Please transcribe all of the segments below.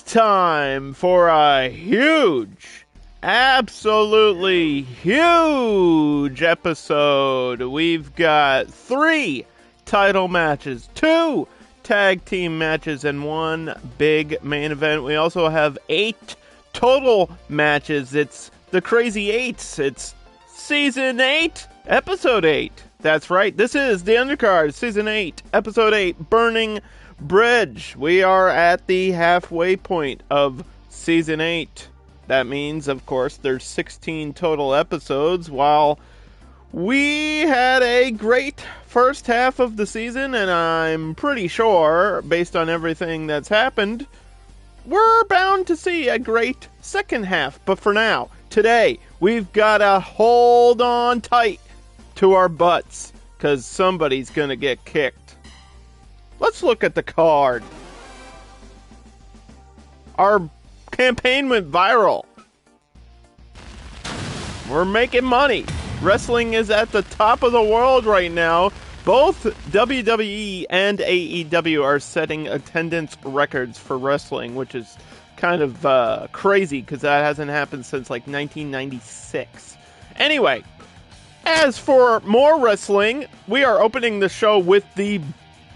time for a huge, absolutely huge episode. We've got 3 title matches, 2 tag team matches, and 1 big main event. We also have 8 total matches. It's the Crazy Eights. It's Season 8, Episode 8. That's right. This is the Undercard, Season 8, Episode 8, Burning Bridge. We are at the halfway point of Season 8. That means, of course, there's 16 total episodes. While we had a great first half of the season, and I'm pretty sure, based on everything that's happened, we're bound to see a great second half. But for now, today, we've got to hold on tight to our butts, because somebody's going to get kicked. Let's look at the card. Our campaign went viral. We're making money. Wrestling is at the top of the world right now. Both WWE and AEW are setting attendance records for wrestling, which is kind of crazy because that hasn't happened since like 1996. Anyway, as for more wrestling, we are opening the show with the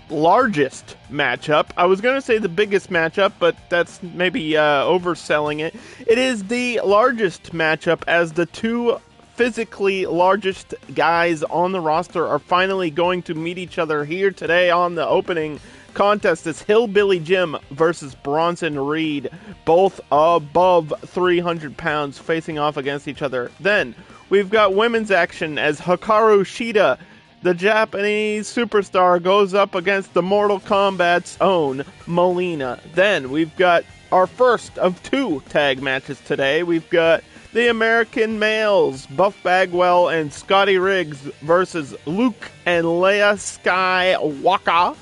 largest matchup. I was going to say the biggest matchup, but that's maybe overselling it. It is the largest matchup as the 2 physically largest guys on the roster are finally going to meet each other here today on the opening contest. It's Hillbilly Jim versus Bronson Reed, both above 300 pounds, facing off against each other. Then we've got women's action as Hikaru Shida, the Japanese superstar, goes up against the Mortal Kombat's own Mileena. Then we've got our first of 2 tag matches today. We've got the American males, Buff Bagwell and Scotty Riggs versus Luke and Leia Skywalker.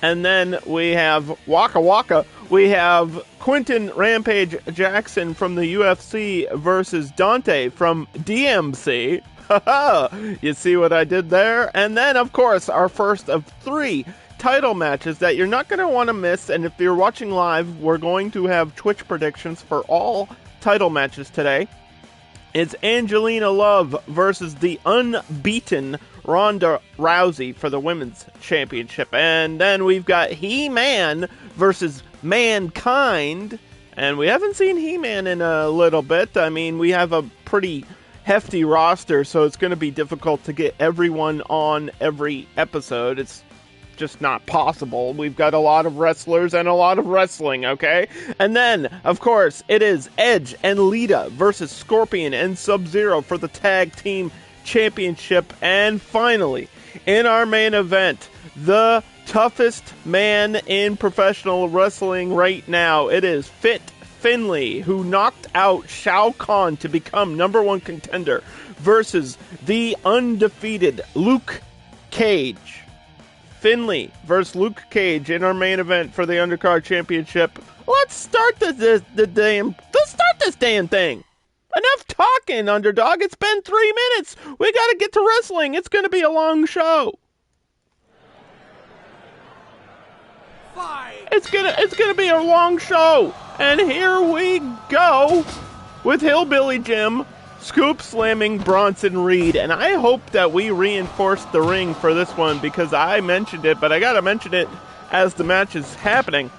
And then we have Waka Waka. We have Quinton Rampage Jackson from the UFC versus Dante from DMC. You see what I did there? And then, of course, our first of 3 title matches that you're not going to want to miss. And if you're watching live, we're going to have Twitch predictions for all title matches today. It's Angelina Love versus the unbeaten Ronda Rousey for the Women's Championship. And then we've got He-Man versus Mankind. And we haven't seen He-Man in a little bit. I mean, we have a pretty hefty roster, so it's going to be difficult to get everyone on every episode. It's just not possible. We've got a lot of wrestlers and a lot of wrestling, okay? And then, of course, it is Edge and Lita versus Scorpion and Sub-Zero for the Tag Team Championship. And finally, in our main event, the toughest man in professional wrestling right now, it is Finlay, who knocked out Shao Kahn to become #1 contender, versus the undefeated Luke Cage. Finlay versus Luke Cage in our main event for the Undercard Championship. Let's start this damn thing. Enough talking, Underdog. It's been 3 minutes. We gotta get to wrestling. It's gonna be a long show. It's gonna be a long show. And here we go with Hillbilly Jim scoop slamming Bronson Reed. And I hope that we reinforce the ring for this one, because I mentioned it, but I gotta mention it as the match is happening.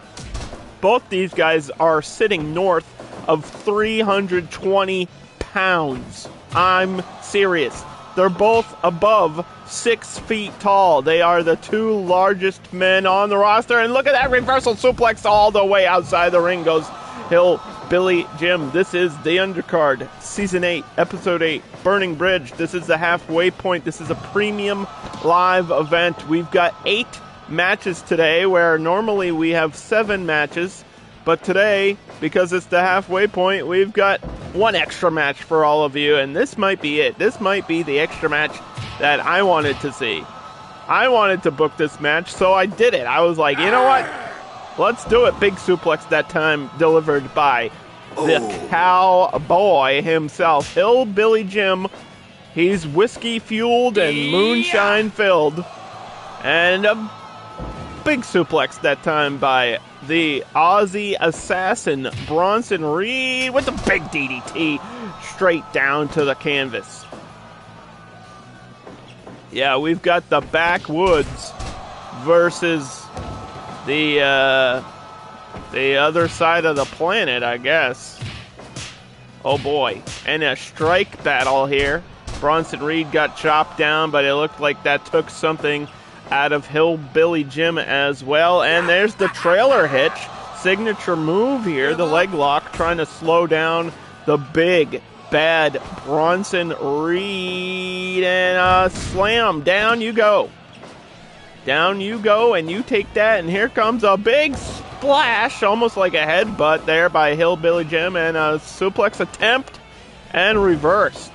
Both these guys are sitting north of 320 pounds. I'm serious. They're both above 6 feet tall. They are the 2 largest men on the roster. And look at that reversal suplex all the way outside the ring goes Hillbilly Jim. This is the Undercard, Season 8, Episode 8, Burning Bridge. This is the halfway point. This is a premium live event. We've got 8 matches today, where normally we have 7 matches. But today, because it's the halfway point, we've got 1 extra match for all of you. And this might be it. This might be the extra match that I wanted to see. I wanted to book this match, so I did it. I was like, you know what? Let's do it. Big suplex that time, delivered by the cowboy himself, Hillbilly Jim. He's whiskey-fueled and moonshine-filled. And Big suplex that time by the Aussie assassin, Bronson Reed, with the big DDT straight down to the canvas. Yeah, we've got the backwoods versus the other side of the planet, I guess. Oh boy, and a strike battle here. Bronson Reed got chopped down, but it looked like that took something out of Hillbilly Jim as well. And there's the trailer hitch. Signature move here, the leg lock, trying to slow down the big, bad Bronson Reed. And a slam. Down you go. Down you go, and you take that. And here comes a big splash, almost like a headbutt there by Hillbilly Jim. And a suplex attempt and reversed.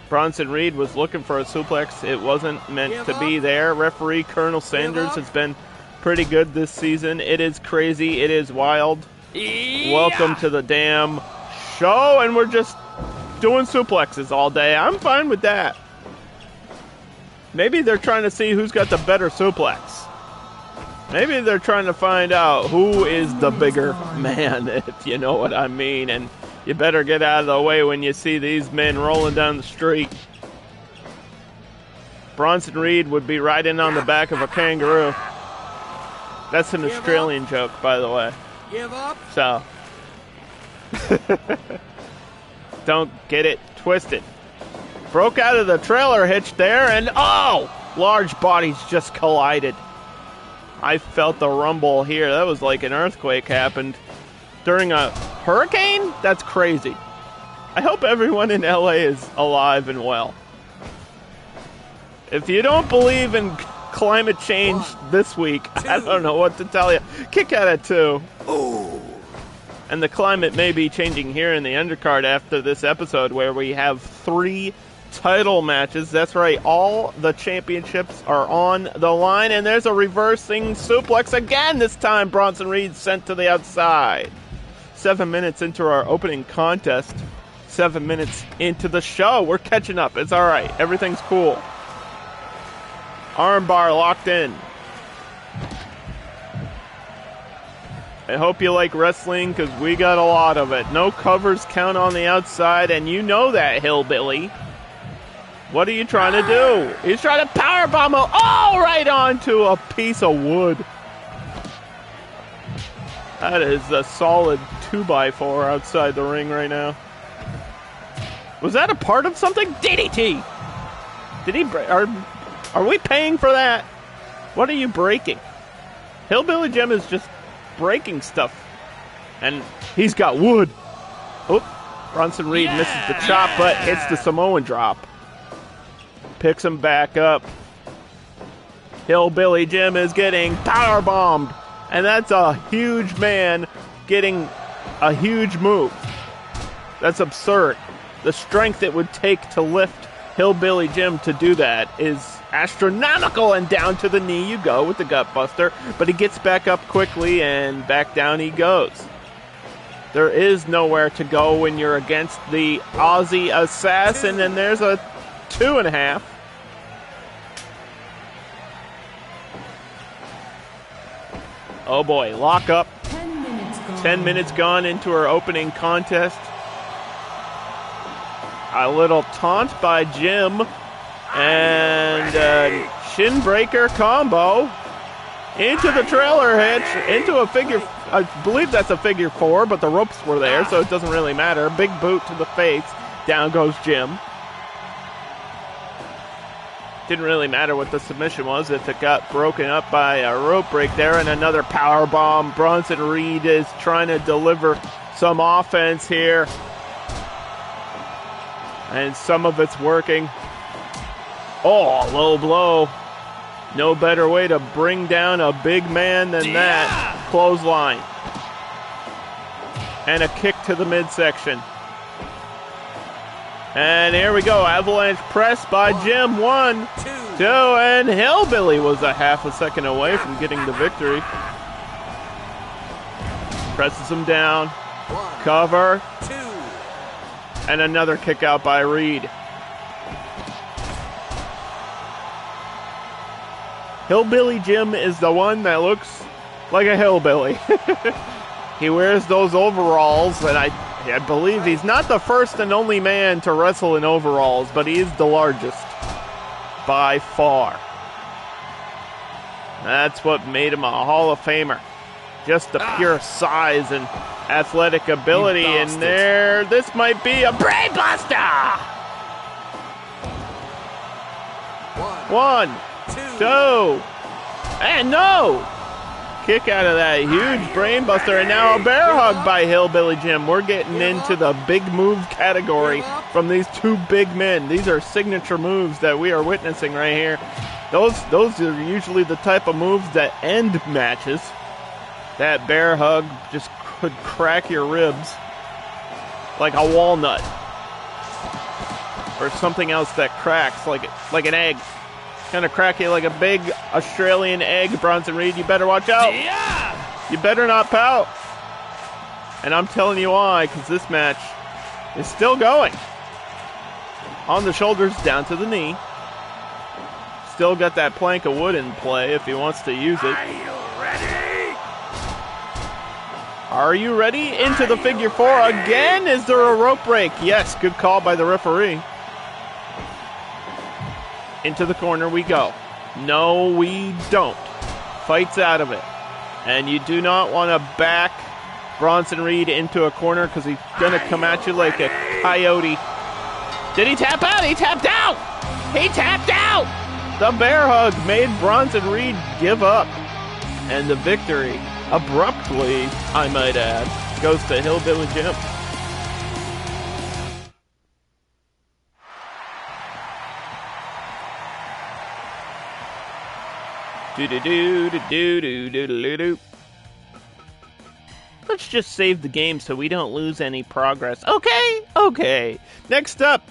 Bronson Reed was looking for a suplex. It wasn't meant to be there. Referee Colonel Sanders has been pretty good this season. It is crazy. It is wild. Yeah. Welcome to the damn show, and we're just doing suplexes all day. I'm fine with that. Maybe they're trying to see who's got the better suplex. Maybe they're trying to find out who is the bigger man, if you know what I mean. And you better get out of the way when you see these men rolling down the street. Bronson Reed would be riding on the back of a kangaroo. That's an Australian joke, by the way. Give up. So, don't get it twisted. Broke out of the trailer hitch there, and oh! Large bodies just collided. I felt the rumble here. That was like an earthquake happened. During a hurricane? That's crazy. I hope everyone in LA is alive and well. If you don't believe in climate change this week, I don't know what to tell you. Kick out at 2. Ooh. And the climate may be changing here in the undercard after this episode, where we have 3 title matches. That's right, all the championships are on the line, and there's a reversing suplex again. This time Bronson Reed sent to the outside. 7 minutes into our opening contest, 7 minutes into the show. We're catching up. It's all right. Everything's cool. Armbar locked in. I hope you like wrestling, because we got a lot of it. No covers count on the outside, and you know that, Hillbilly. What are you trying to do? He's trying to powerbomb him. Oh, right onto a piece of wood. That is a solid 2x4 outside the ring right now. Was that a part of something? DDT! Did he break? Are we paying for that? What are you breaking? Hillbilly Jim is just breaking stuff. And he's got wood. Oop. Bronson Reed misses the chop, but hits the Samoan drop. Picks him back up. Hillbilly Jim is getting powerbombed. And that's a huge man getting a huge move. That's absurd. The strength it would take to lift Hillbilly Jim to do that is astronomical, and down to the knee you go with the gut buster, but he gets back up quickly and back down he goes. There is nowhere to go when you're against the Aussie assassin, and there's a 2.5. Oh boy, lock up. 10 minutes gone into our opening contest. A little taunt by Jim. And shin breaker combo into the trailer hitch, into a figure. I believe that's a figure 4, but the ropes were there, so it doesn't really matter. Big boot to the face. Down goes Jim. Didn't really matter what the submission was if it got broken up by a rope break there. And another power bomb. Bronson Reed is trying to deliver some offense here, and some of it's working. Oh, low blow. No better way to bring down a big man than that. Clothesline. And a kick to the midsection. And here we go. Avalanche press by Jim. 1, 2, and Hillbilly was a half a second away from getting the victory. Presses him down. Cover. And another kick out by Reed. Hillbilly Jim is the one that looks like a hillbilly. He wears those overalls, and I believe he's not the first and only man to wrestle in overalls, but he is the largest by far. That's what made him a Hall of Famer. Just the pure size and athletic ability. And this might be a brainbuster. 1, 2, and no! Kick out of that huge brainbuster, and now a bear hug by Hillbilly Jim. We're getting into the big move category from these two big men. These are signature moves that we are witnessing right here. Those are usually the type of moves that end matches. That bear hug just could crack your ribs like a walnut, or something else that cracks like an egg. Kind of crack you like a big Australian egg, Bronson Reed. You better watch out. Yeah! You better not pout. And I'm telling you why, because this match is still going. On the shoulders, down to the knee. Still got that plank of wood in play if he wants to use it. Are you ready? Are you ready? Into the figure 4 again. Is there a rope break? Yes, good call by the referee. Into the corner we go. No, we don't. Fights out of it. And you do not want to back Bronson Reed into a corner because he's going to come at you like a coyote. Did he tap out? He tapped out! He tapped out! The bear hug made Bronson Reed give up. And the victory, abruptly, I might add, goes to Hillbilly Jim. Let's just save the game so we don't lose any progress. Okay. Next up,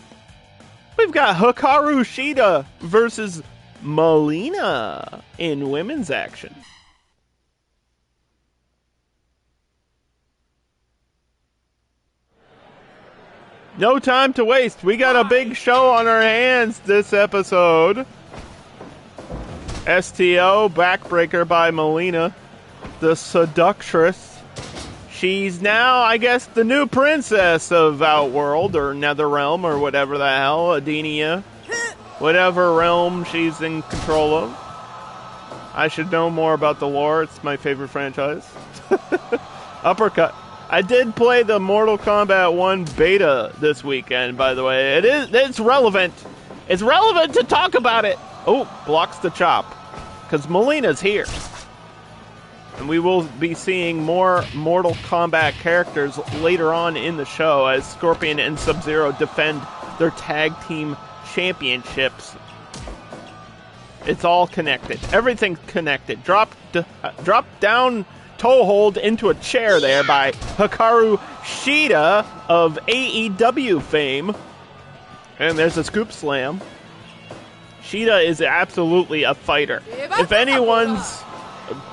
we've got Hikaru Shida versus Mileena in women's action. No time to waste. We got a big show on our hands this episode. STO, backbreaker by Mileena, the seductress. She's now, I guess, the new princess of Outworld, or Netherrealm, or whatever the hell, Adenia. Whatever realm she's in control of. I should know more about the lore. It's my favorite franchise. Uppercut. I did play the Mortal Kombat 1 beta this weekend, by the way. It's relevant. It's relevant to talk about it. Oh, blocks the chop. Because Mileena's here. And we will be seeing more Mortal Kombat characters later on in the show as Scorpion and Sub-Zero defend their tag team championships. It's all connected. Everything's connected. Drop down toe hold into a chair there by Hikaru Shida of AEW fame. And there's a scoop slam. Shida is absolutely a fighter. If anyone's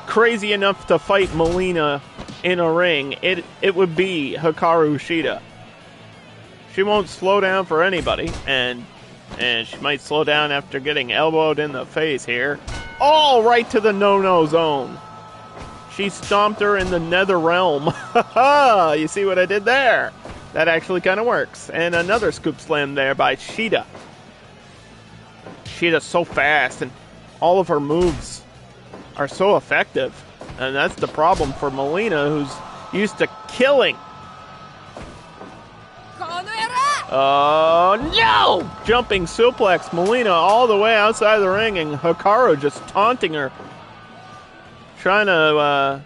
crazy enough to fight Mileena in a ring, it would be Hikaru Shida. She won't slow down for anybody, and she might slow down after getting elbowed in the face here. All right to the no-no zone. She stomped her in the nether realm. You see what I did there? That actually kind of works. And another scoop slam there by Shida. Shida's so fast, and all of her moves are so effective. And that's the problem for Mileena, who's used to killing. Oh, no! Jumping suplex. Mileena all the way outside the ring, and Hikaru just taunting her. Trying to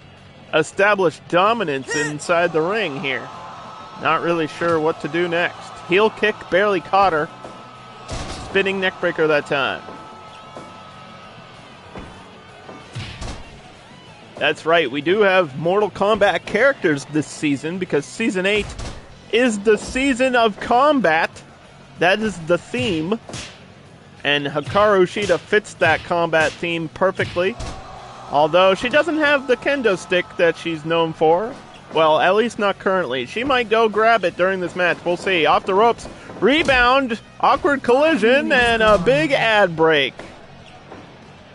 establish dominance inside the ring here. Not really sure what to do next. Heel kick barely caught her. Spinning neckbreaker that time. That's right, we do have Mortal Kombat characters this season because Season 8 is the season of combat. That is the theme. And Hikaru Shida fits that combat theme perfectly. Although she doesn't have the kendo stick that she's known for. Well, at least not currently. She might go grab it during this match. We'll see. Off the ropes. Rebound. Awkward collision. And a big ad break.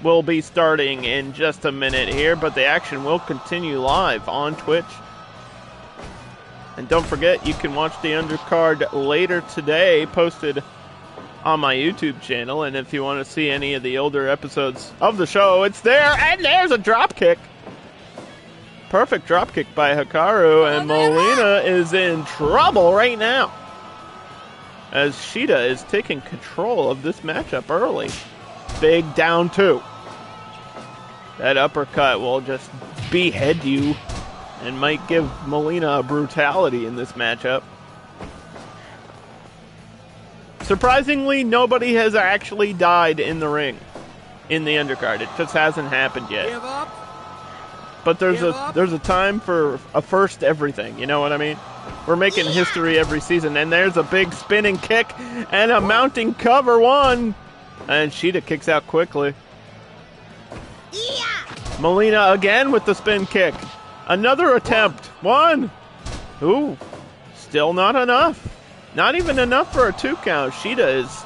will be starting in just a minute here, but the action will continue live on Twitch. And don't forget, you can watch the undercard later today, posted on my YouTube channel. And if you want to see any of the older episodes of the show, it's there. And there's a drop kick. Perfect drop kick by Hikaru, and Mileena is in trouble right now, as Shida is taking control of this matchup early. Big down 2. That uppercut will just behead you and might give Mileena a brutality in this matchup. Surprisingly, nobody has actually died in the ring in the undercard. It just hasn't happened yet. Give up. But there's a time for a first everything, you know what I mean? We're making history every season, and there's a big spinning kick and a mounting cover 1. And Shida kicks out quickly. Mileena again with the spin kick. Another attempt. 1. Ooh, still not enough. Not even enough for a 2 count. Shida is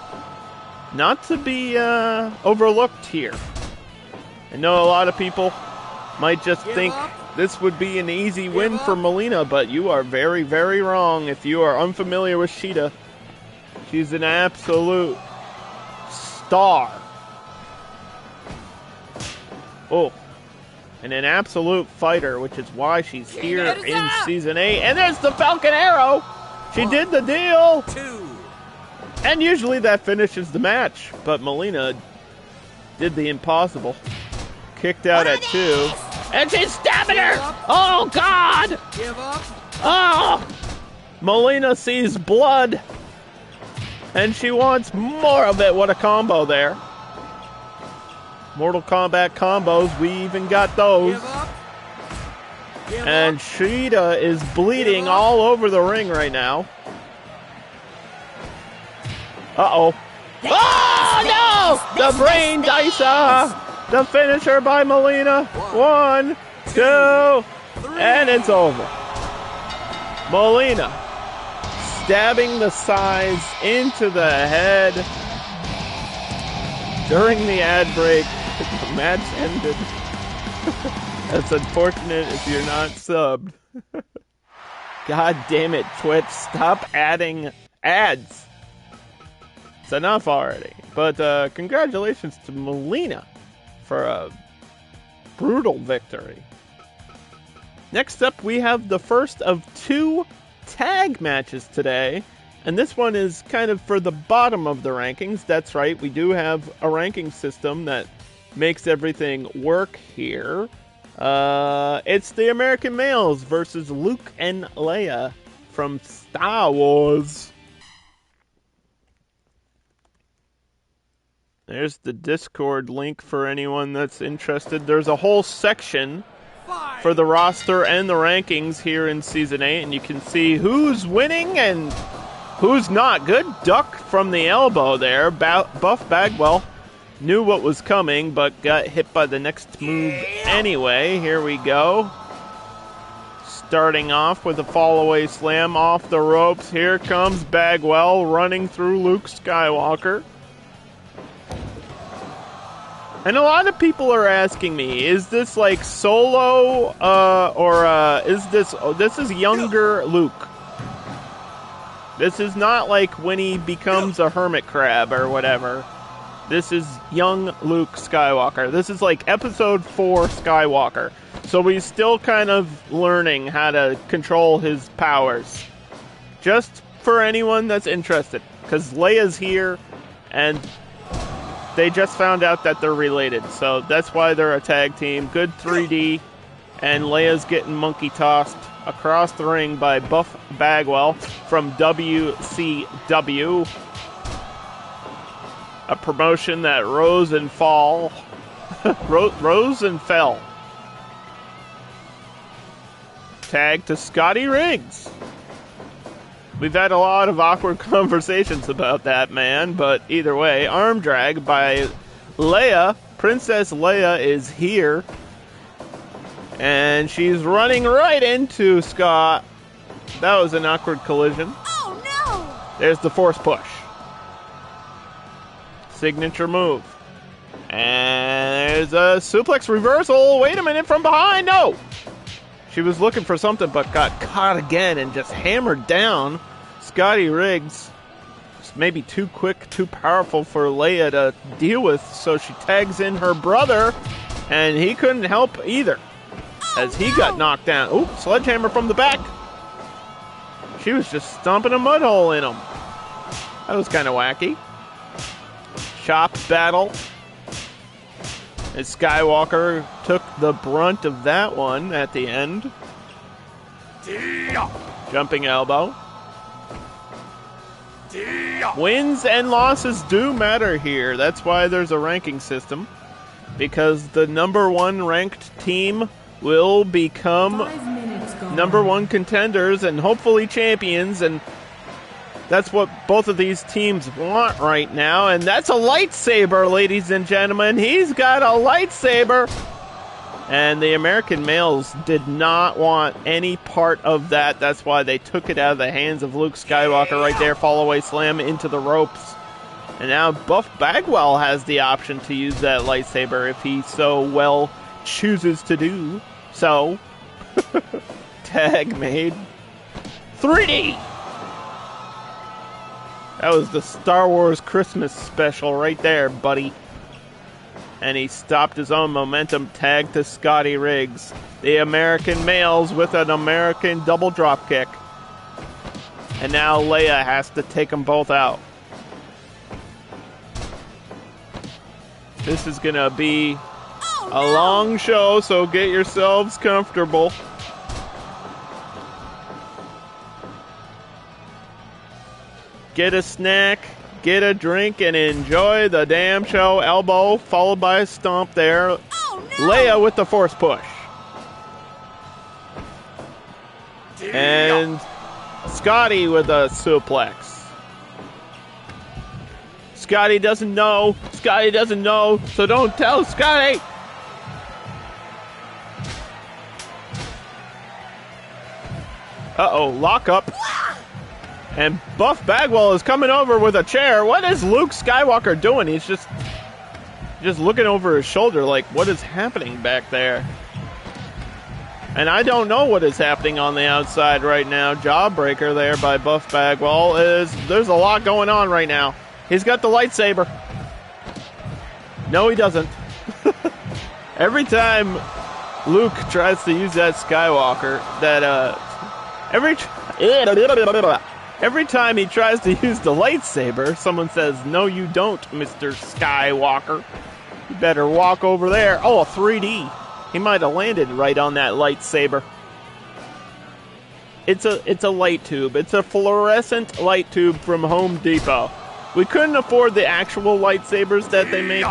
not to be overlooked here. I know a lot of people might just think this would be an easy win for Mileena, but you are very, very wrong if you are unfamiliar with Shida. She's an absolute star. Oh, and an absolute fighter, which is why she's here in Season 8. And there's the Falcon Arrow! She did the deal! 2. And usually that finishes the match, but Mileena did the impossible. Kicked out at 2. And she's stabbing her! Oh, God! Give up. Oh! Mileena sees blood. And she wants more of it. What a combo there. Mortal Kombat combos. We even got those. Give up. Give And up. Shida is bleeding all over the ring right now. Uh-oh. Oh, no! The brain dicer! The finisher by Mileena. 1, 2, and it's over. Mileena stabbing the sides into the head. During the ad break, the match ended. That's unfortunate if you're not subbed. God damn it, Twitch. Stop adding ads. It's enough already. But congratulations to Mileena for a brutal victory. Next up, we have the first of 2 tag matches today. And this one is kind of for the bottom of the rankings. That's right, we do have a ranking system that makes everything work here. It's the American Males versus Luke and Leia from Star Wars. There's the Discord link for anyone that's interested. There's a whole section for the roster and the rankings here in Season 8, and you can see who's winning and who's not. Good duck from the elbow there. Buff Bagwell knew what was coming, but got hit by the next move anyway. Here we go. Starting off with a fall-away slam off the ropes. Here comes Bagwell running through Luke Skywalker. And a lot of people are asking me, is this like Solo, or is this is younger Luke. This is not like when he becomes a hermit crab or whatever. This is young Luke Skywalker. This is like episode 4 Skywalker. So he's still kind of learning how to control his powers. Just for anyone that's interested. Because Leia's here, and they just found out that they're related, so that's why they're a tag team. Good 3D, and Leia's getting monkey tossed across the ring by Buff Bagwell from WCW, a promotion that rose and fell. Tag to Scotty Riggs. We've had a lot of awkward conversations about that, man, but either way, arm drag by Leia. Princess Leia is here, and she's running right into Scott. That was an awkward collision. Oh, no! There's the force push. Signature move. And there's a suplex reversal. Wait a minute, from behind. No. She was looking for something but got caught again and just hammered down. Scotty Riggs, just maybe too quick, too powerful for Leia to deal with, so she tags in her brother, and he couldn't help either as he got knocked down. Ooh, sledgehammer from the back. She was just stomping a mud hole in him. That was kind of wacky. Chop battle. And Skywalker took the brunt of that one at the end. Jumping elbow. Wins and losses do matter here. That's why there's a ranking system. Because the number one ranked team will become number one contenders and hopefully champions. And that's what both of these teams want right now. And that's a lightsaber, ladies and gentlemen. He's got a lightsaber. And the American males did not want any part of that. That's why they took it out of the hands of Luke Skywalker right there. Fall away slam into the ropes. And now Buff Bagwell has the option to use that lightsaber if he so well chooses to do so. Tag made. 3D! That was the Star Wars Christmas special right there, buddy. And he stopped his own momentum. Tag to Scotty Riggs. The American males with an American double drop kick. And now Leia has to take them both out. This is going to be a long show, so get yourselves comfortable. Get a snack, get a drink, and enjoy the damn show. Elbow, followed by a stomp there. Oh, no. Leia with the force push. Damn. And Scotty with a suplex. Scotty doesn't know. Scotty doesn't know, so don't tell Scotty. Uh-oh, lock up. And Buff Bagwell is coming over with a chair. What is Luke Skywalker doing? He's just looking over his shoulder like, what is happening back there? And I don't know what is happening on the outside right now. Jawbreaker there by Buff Bagwell. There's a lot going on right now. He's got the lightsaber. No, he doesn't. Every time Luke tries to use that Skywalker, every time he tries to use the lightsaber, someone says, "No, you don't, Mr. Skywalker. You better walk over there." Oh, a 3D. He might have landed right on that lightsaber. It's a light tube. It's a fluorescent light tube from Home Depot. We couldn't afford the actual lightsabers that they make.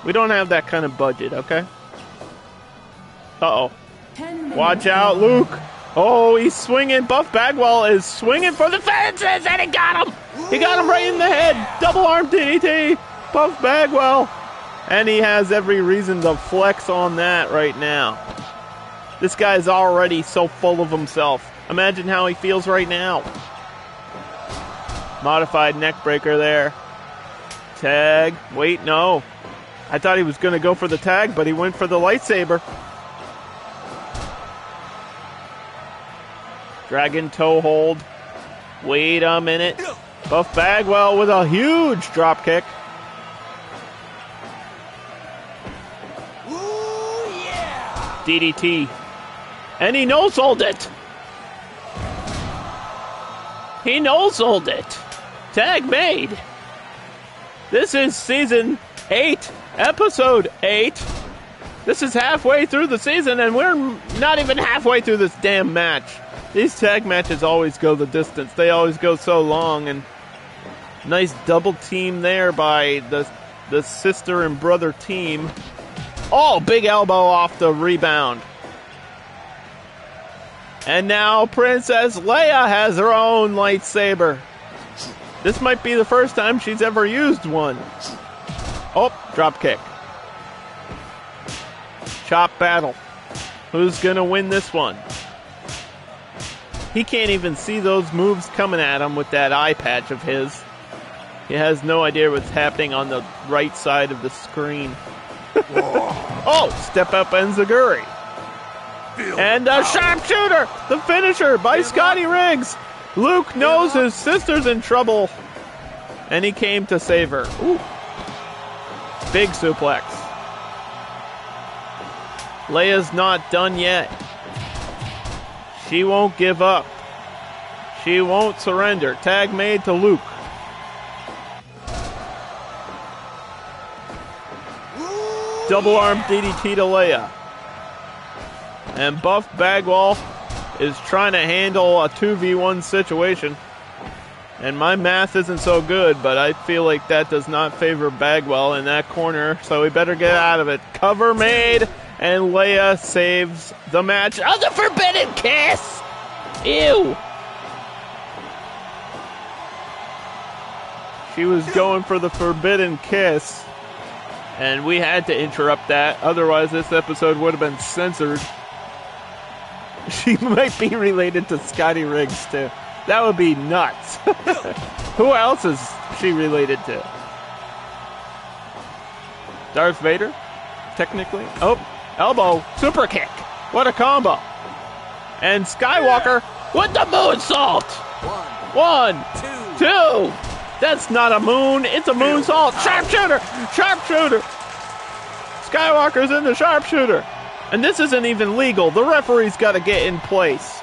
We don't have that kind of budget, okay? Uh-oh. Watch out, Luke. Oh, he's swinging. Buff Bagwell is swinging for the fences, and he got him. He got him right in the head. Double arm DDT. Buff Bagwell. And he has every reason to flex on that right now. This guy's already so full of himself. Imagine how he feels right now. Modified neck breaker there. Tag. Wait, no. I thought he was going to go for the tag, but he went for the lightsaber. Dragon toe hold. Wait a minute. Buff Bagwell with a huge drop kick. Ooh, yeah. DDT. And he no-sold it. He no-sold it. Tag made. This is season 8, episode 8. This is halfway through the season, and we're not even halfway through this damn match. These tag matches always go the distance. They always go so long, and nice double team there by the sister and brother team. Oh, big elbow off the rebound. And now Princess Leia has her own lightsaber. This might be the first time she's ever used one. Oh, drop kick. Chop battle. Who's going to win this one? He can't even see those moves coming at him with that eye patch of his. He has no idea what's happening on the right side of the screen. Oh, step up Enziguri. And the sharpshooter, the finisher by Scotty Riggs. Luke knows his sister's in trouble, and he came to save her. Ooh. Big suplex. Leia's not done yet. She won't give up. She won't surrender. Tag made to Luke. Double arm DDT to Leia. And Buff Bagwell is trying to handle a 2v1 situation. And my math isn't so good, but I feel like that does not favor Bagwell in that corner, so we better get out of it. Cover made, and Leia saves the match. Oh, the forbidden kiss! Ew! She was going for the forbidden kiss, and we had to interrupt that. Otherwise, this episode would have been censored. She might be related to Scotty Riggs, too. That would be nuts. Who else is she related to? Darth Vader? Technically. Oh, elbow. Super kick. What a combo. And Skywalker with the moonsault. One, two. That's not a moon. It's a moonsault. Sharpshooter. Sharpshooter. Skywalker's in the sharpshooter. And this isn't even legal. The referee's got to get in place.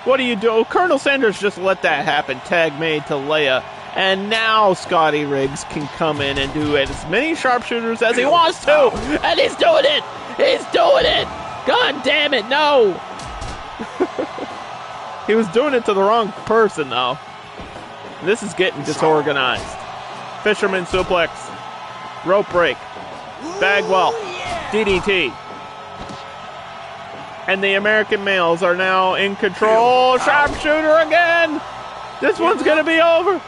What do you do? Colonel Sanders just let that happen. Tag made to Leia. And now Scotty Riggs can come in and do as many sharpshooters as he wants to. And he's doing it. He's doing it. God damn it, no. He was doing it to the wrong person, though. This is getting disorganized. Fisherman suplex. Rope break. Bagwell. DDT. And the American males are now in control. Sharpshooter again. This one's going to be over.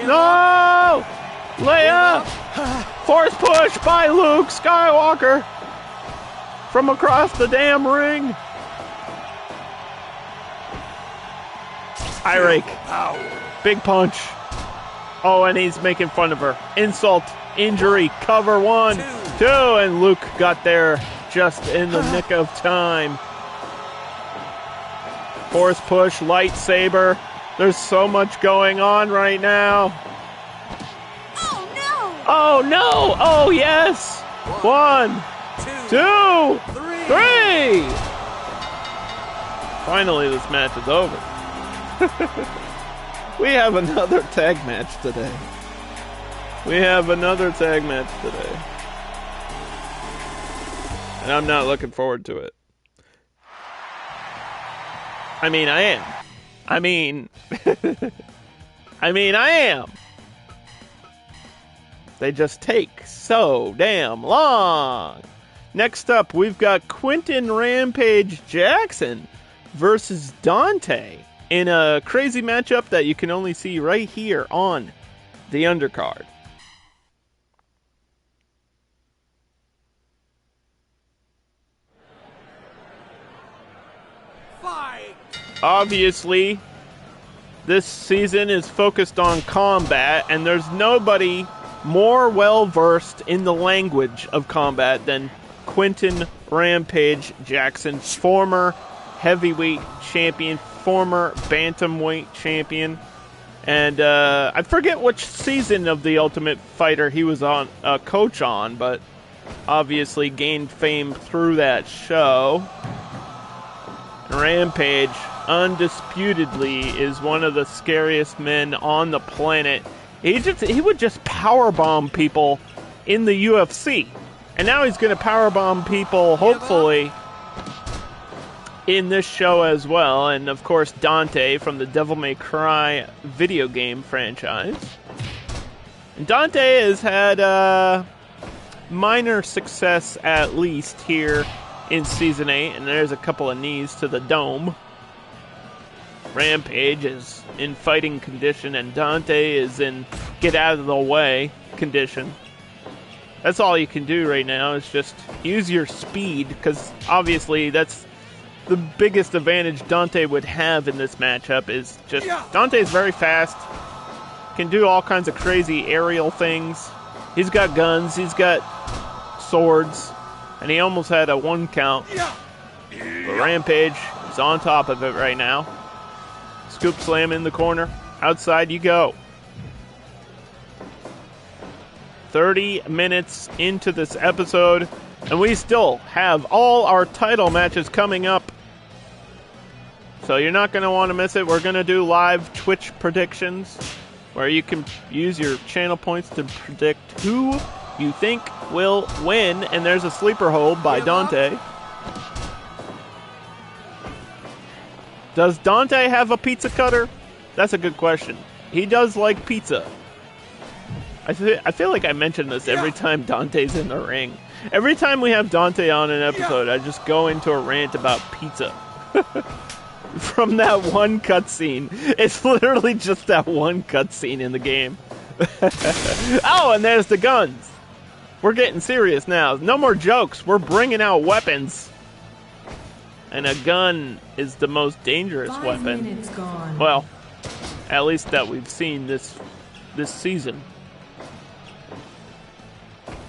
No! Leia! Force push by Luke Skywalker from across the damn ring. Eye rake. Big punch. Oh, and he's making fun of her. Insult, injury, cover 1, 2, and Luke got there just in the nick of time. Force push, lightsaber. There's so much going on right now. Oh no! Oh no! Oh yes! 1, 2, 3! Finally, this match is over. We have another tag match today. And I'm not looking forward to it. I mean, I am. I am. They just take so damn long. Next up, we've got Quinton Rampage Jackson versus Dante in a crazy matchup that you can only see right here on the Undercard. Obviously, this season is focused on combat, and there's nobody more well-versed in the language of combat than Quinton Rampage Jackson, former heavyweight champion, former bantamweight champion, and I forget which season of The Ultimate Fighter he was on a coach on, but obviously gained fame through that show. Rampage undisputedly is one of the scariest men on the planet. He would just powerbomb people in the UFC. And now he's going to powerbomb people, hopefully, in this show as well. And, of course, Dante from the Devil May Cry video game franchise. And Dante has had minor success, at least, here in Season 8. And there's a couple of knees to the dome. Rampage is in fighting condition, and Dante is in get out of the way condition. That's all you can do right now is just use your speed, because obviously that's the biggest advantage Dante would have in this matchup is just Dante's very fast. Can do all kinds of crazy aerial things. He's got guns, he's got swords, and he almost had a 1 count. But Rampage is on top of it right now. Scoop slam in the corner. Outside you go. 30 minutes into this episode, and we still have all our title matches coming up. So you're not going to want to miss it. We're going to do live Twitch predictions, where you can use your channel points to predict who you think will win. And there's a sleeper hold by Dante. Does Dante have a pizza cutter? That's a good question. He does like pizza. I feel like I mention this every time Dante's in the ring. Every time we have Dante on an episode, I just go into a rant about pizza. From that one cutscene. It's literally just that one cutscene in the game. Oh, and there's the guns. We're getting serious now. No more jokes. We're bringing out weapons. And a gun is the most dangerous weapon. Well, at least that we've seen this season.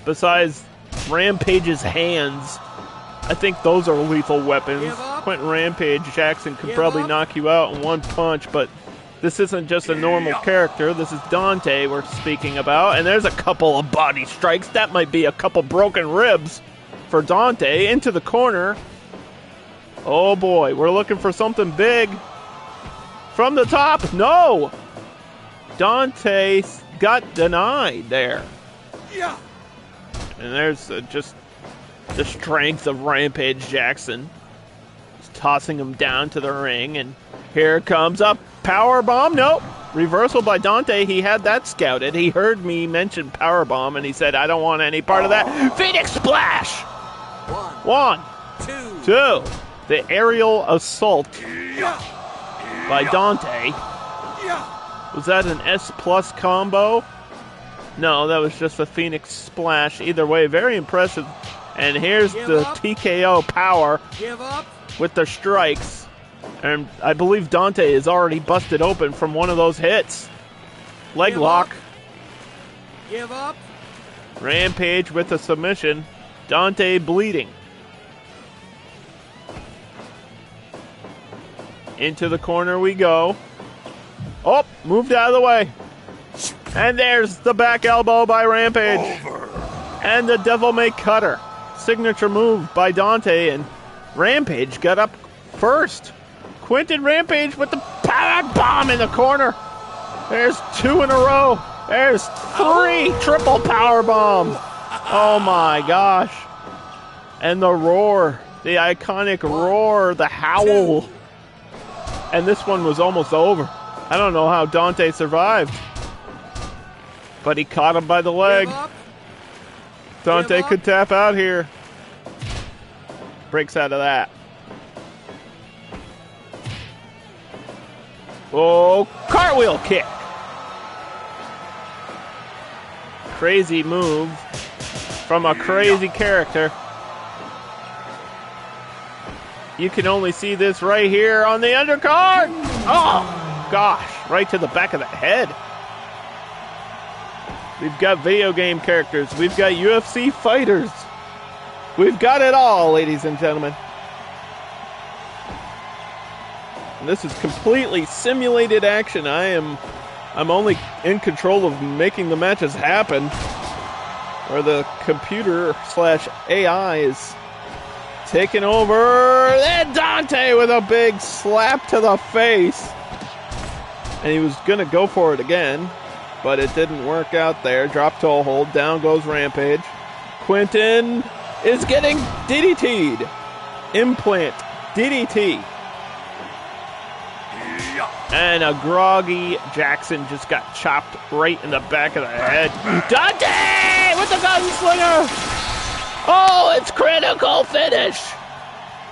Besides Rampage's hands, I think those are lethal weapons. Quinton Rampage Jackson could probably knock you out in 1 punch, but this isn't just a normal character. This is Dante we're speaking about, and there's a couple of body strikes. That might be a couple broken ribs for Dante. Into the corner. Oh boy, we're looking for something big. From the top, no! Dante got denied there. Yeah. And there's just the strength of Rampage Jackson. Just tossing him down to the ring, and here comes a power bomb. Nope. Reversal by Dante. He had that scouted. He heard me mention power bomb, and he said, I don't want any part of that. Phoenix Splash! One, two. The aerial assault by Dante. Was that an S+ combo? No, that was just a Phoenix Splash. Either way, very impressive. And here's the TKO power with the strikes. And I believe Dante is already busted open from one of those hits. Leg lock. Give up. Rampage with a submission. Dante bleeding. Into the corner we go. Oh, moved out of the way. And there's the back elbow by Rampage. And the Devil May Cutter. Signature move by Dante, and Rampage got up first. Quinton Rampage with the power bomb in the corner. There's 2 in a row. There's 3 triple power bombs. Oh my gosh. And the roar, the iconic roar, the howl. And this one was almost over. I don't know how Dante survived. But he caught him by the leg. Dante could tap out here. Breaks out of that. Oh, cartwheel kick. Crazy move from a crazy character. You can only see this right here on the undercard. Oh, gosh, right to the back of the head. We've got video game characters. We've got UFC fighters. We've got it all, ladies and gentlemen. And this is completely simulated action. I'm only in control of making the matches happen. Where the computer / AI is taking over. Then Dante with a big slap to the face. And he was going to go for it again. But it didn't work out there. Drop toe hold. Down goes Rampage. Quinton is getting DDT'd. Implant DDT. And a groggy Jackson just got chopped right in the back of the head. Dante with the gunslinger. Oh, it's critical finish.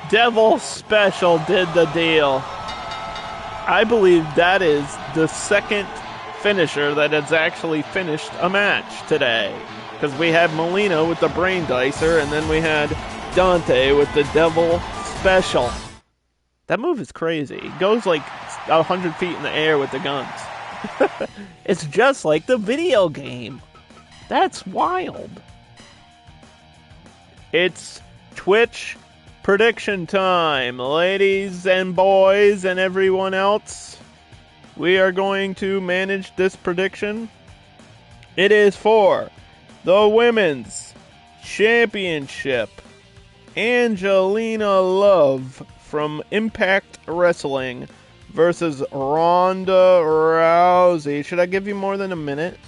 Devil Special did the deal. I believe that is the second finisher that has actually finished a match today. Because we had Mileena with the brain dicer, and then we had Dante with the Devil Special. That move is crazy. It goes like 100 feet in the air with the guns. It's just like the video game. That's wild. It's Twitch prediction time, ladies and boys and everyone else. We are going to manage this prediction. It is for the Women's Championship. Angelina Love from Impact Wrestling versus Ronda Rousey. Should I give you more than a minute?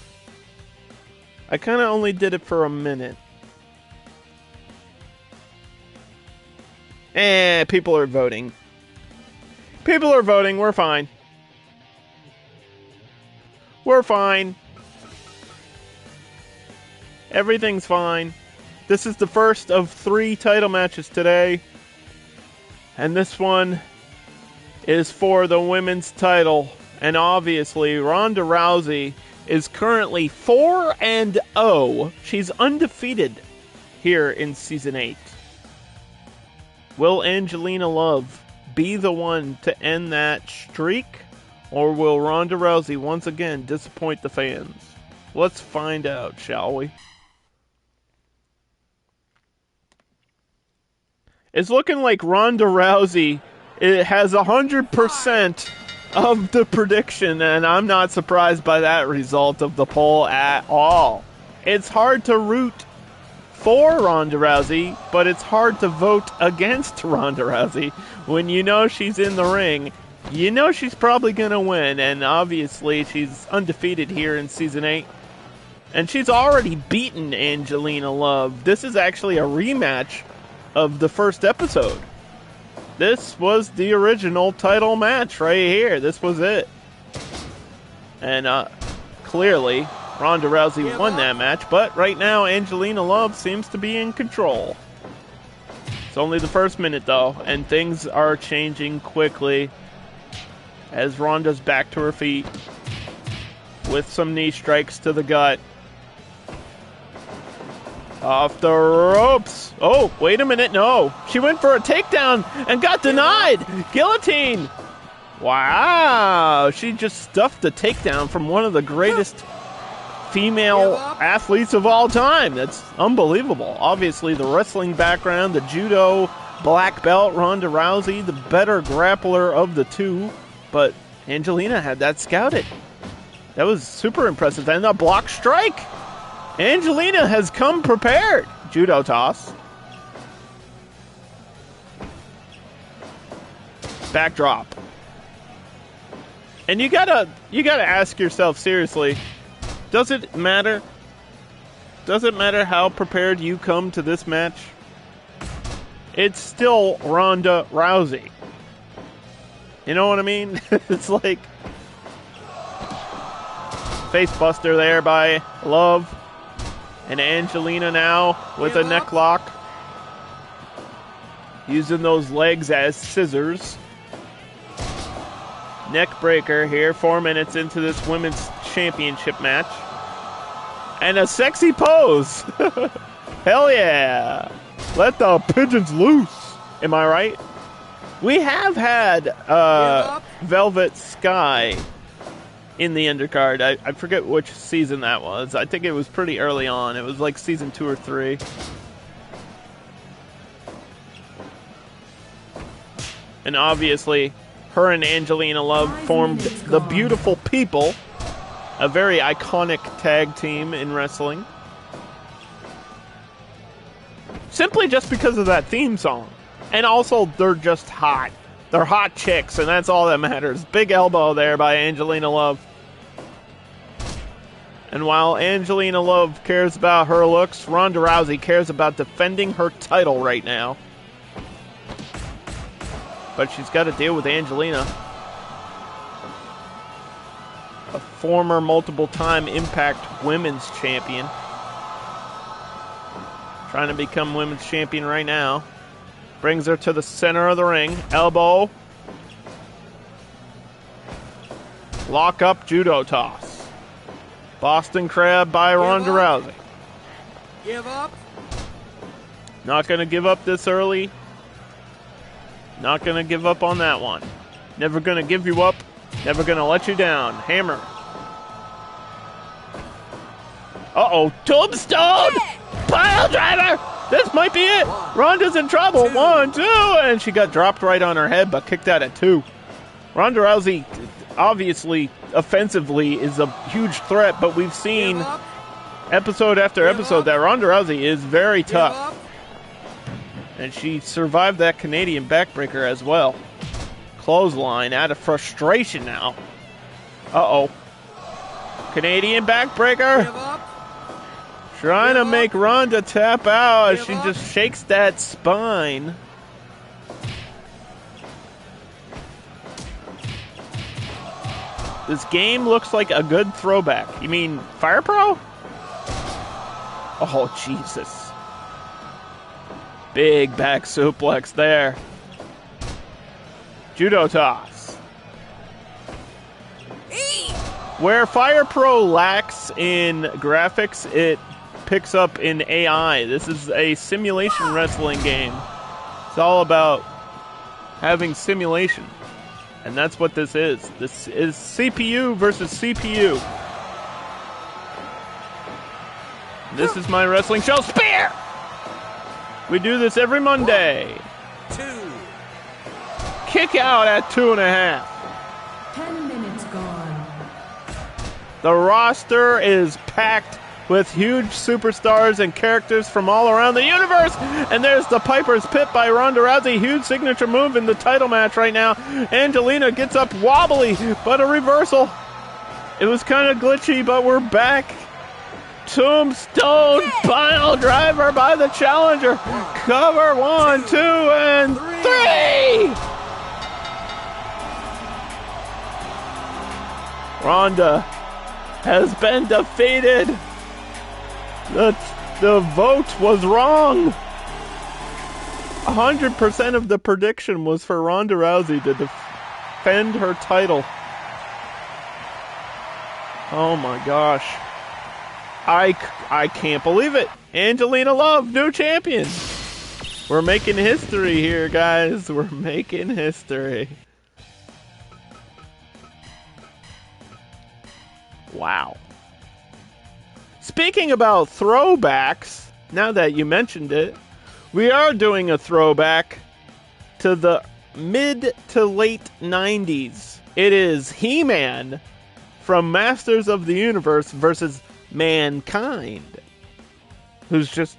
I kind of only did it for a minute. People are voting. People are voting. We're fine. We're fine. Everything's fine. This is the first of 3 title matches today. And this one is for the women's title. And obviously, Ronda Rousey is currently 4-0. She's undefeated here in Season 8. Will Angelina Love be the one to end that streak? Or will Ronda Rousey once again disappoint the fans? Let's find out, shall we? It's looking like Ronda Rousey has 100% of the prediction, and I'm not surprised by that result of the poll at all. It's hard to root for Ronda Rousey, but it's hard to vote against Ronda Rousey when you know she's in the ring. You know she's probably going to win, and obviously she's undefeated here in Season 8. And she's already beaten Angelina Love. This is actually a rematch of the first episode. This was the original title match right here. This was it. And clearly, Ronda Rousey won that match, but right now Angelina Love seems to be in control. It's only the first minute though, and things are changing quickly as Ronda's back to her feet with some knee strikes to the gut. Off the ropes. Oh, wait a minute. No. She went for a takedown and got denied. Guillotine. Wow. She just stuffed a takedown from one of the greatest female athletes of all time. That's unbelievable. Obviously, the wrestling background, the judo black belt, Ronda Rousey, the better grappler of the two. But Angelina had that scouted. That was super impressive. And a block strike. Angelina has come prepared. Judo toss. Backdrop. And you gotta ask yourself seriously, does it matter? Does it matter how prepared you come to this match? It's still Ronda Rousey. You know what I mean? It's like face buster there by Love. And Angelina now with a neck lock. Using those legs as scissors. Neck breaker here, 4 minutes into this women's championship match. And a sexy pose. Hell yeah. Let the pigeons loose. Am I right? We have had Velvet Sky in the undercard. I forget which season that was. I think it was pretty early on. It was like season 2 or 3. And obviously, her and Angelina Love formed the Beautiful People, a very iconic tag team in wrestling. Simply just because of that theme song. And also, they're just hot. They're hot chicks, and that's all that matters. Big elbow there by Angelina Love. And while Angelina Love cares about her looks, Ronda Rousey cares about defending her title right now. But she's got to deal with Angelina. A former multiple-time Impact Women's Champion. Trying to become Women's Champion right now. Brings her to the center of the ring. Elbow. Lock up judo toss. Boston Crab by Ronda Rousey. Give up. Not going to give up this early. Not going to give up on that one. Never going to give you up. Never going to let you down. Hammer. Uh-oh, tombstone! Pile driver! This might be it! Ronda's in trouble. 1, 2, and she got dropped right on her head, but kicked out at 2. Ronda Rousey, obviously, offensively, is a huge threat, but we've seen episode after episode that Ronda Rousey is very tough. And she survived that Canadian backbreaker as well. Clothesline out of frustration now. Uh-oh. Canadian backbreaker. Trying to make Ronda tap out as she just shakes that spine. This game looks like a good throwback. You mean Fire Pro? Oh, Jesus. Big back suplex there. Judo toss. Where Fire Pro lacks in graphics, it picks up in AI. This is a simulation wrestling game. It's all about having simulation. And that's what this is. This is CPU versus CPU. This is my wrestling show. Spear! We do this every Monday. 2. Kick out at 2.5. 10 minutes gone. The roster is packed with huge superstars and characters from all around the universe. And there's the Piper's Pit by Ronda Rousey. Huge signature move in the title match right now. Angelina gets up wobbly, but a reversal. It was kind of glitchy, but we're back. Tombstone pile driver by the challenger. Cover 1, 2, and 3. Ronda has been defeated. The vote was wrong. 100% of the prediction was for Ronda Rousey to defend her title. Oh my gosh. I can't believe it. Angelina Love, new champion. We're making history here, guys. We're making history. Wow. Speaking about throwbacks, now that you mentioned it, we are doing a throwback to the mid to late 90s. It is He-Man from Masters of the Universe versus Mankind, who's just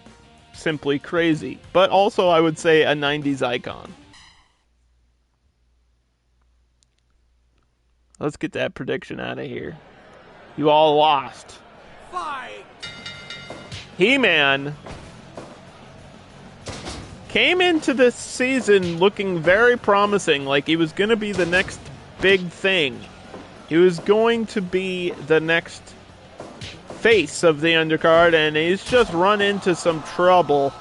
simply crazy, but also I would say a 90s icon. Let's get that prediction out of here. You all lost. Fight! He-Man came into this season looking very promising, like he was going to be the next big thing. He was going to be the next face of the Undercard, and he's just run into some trouble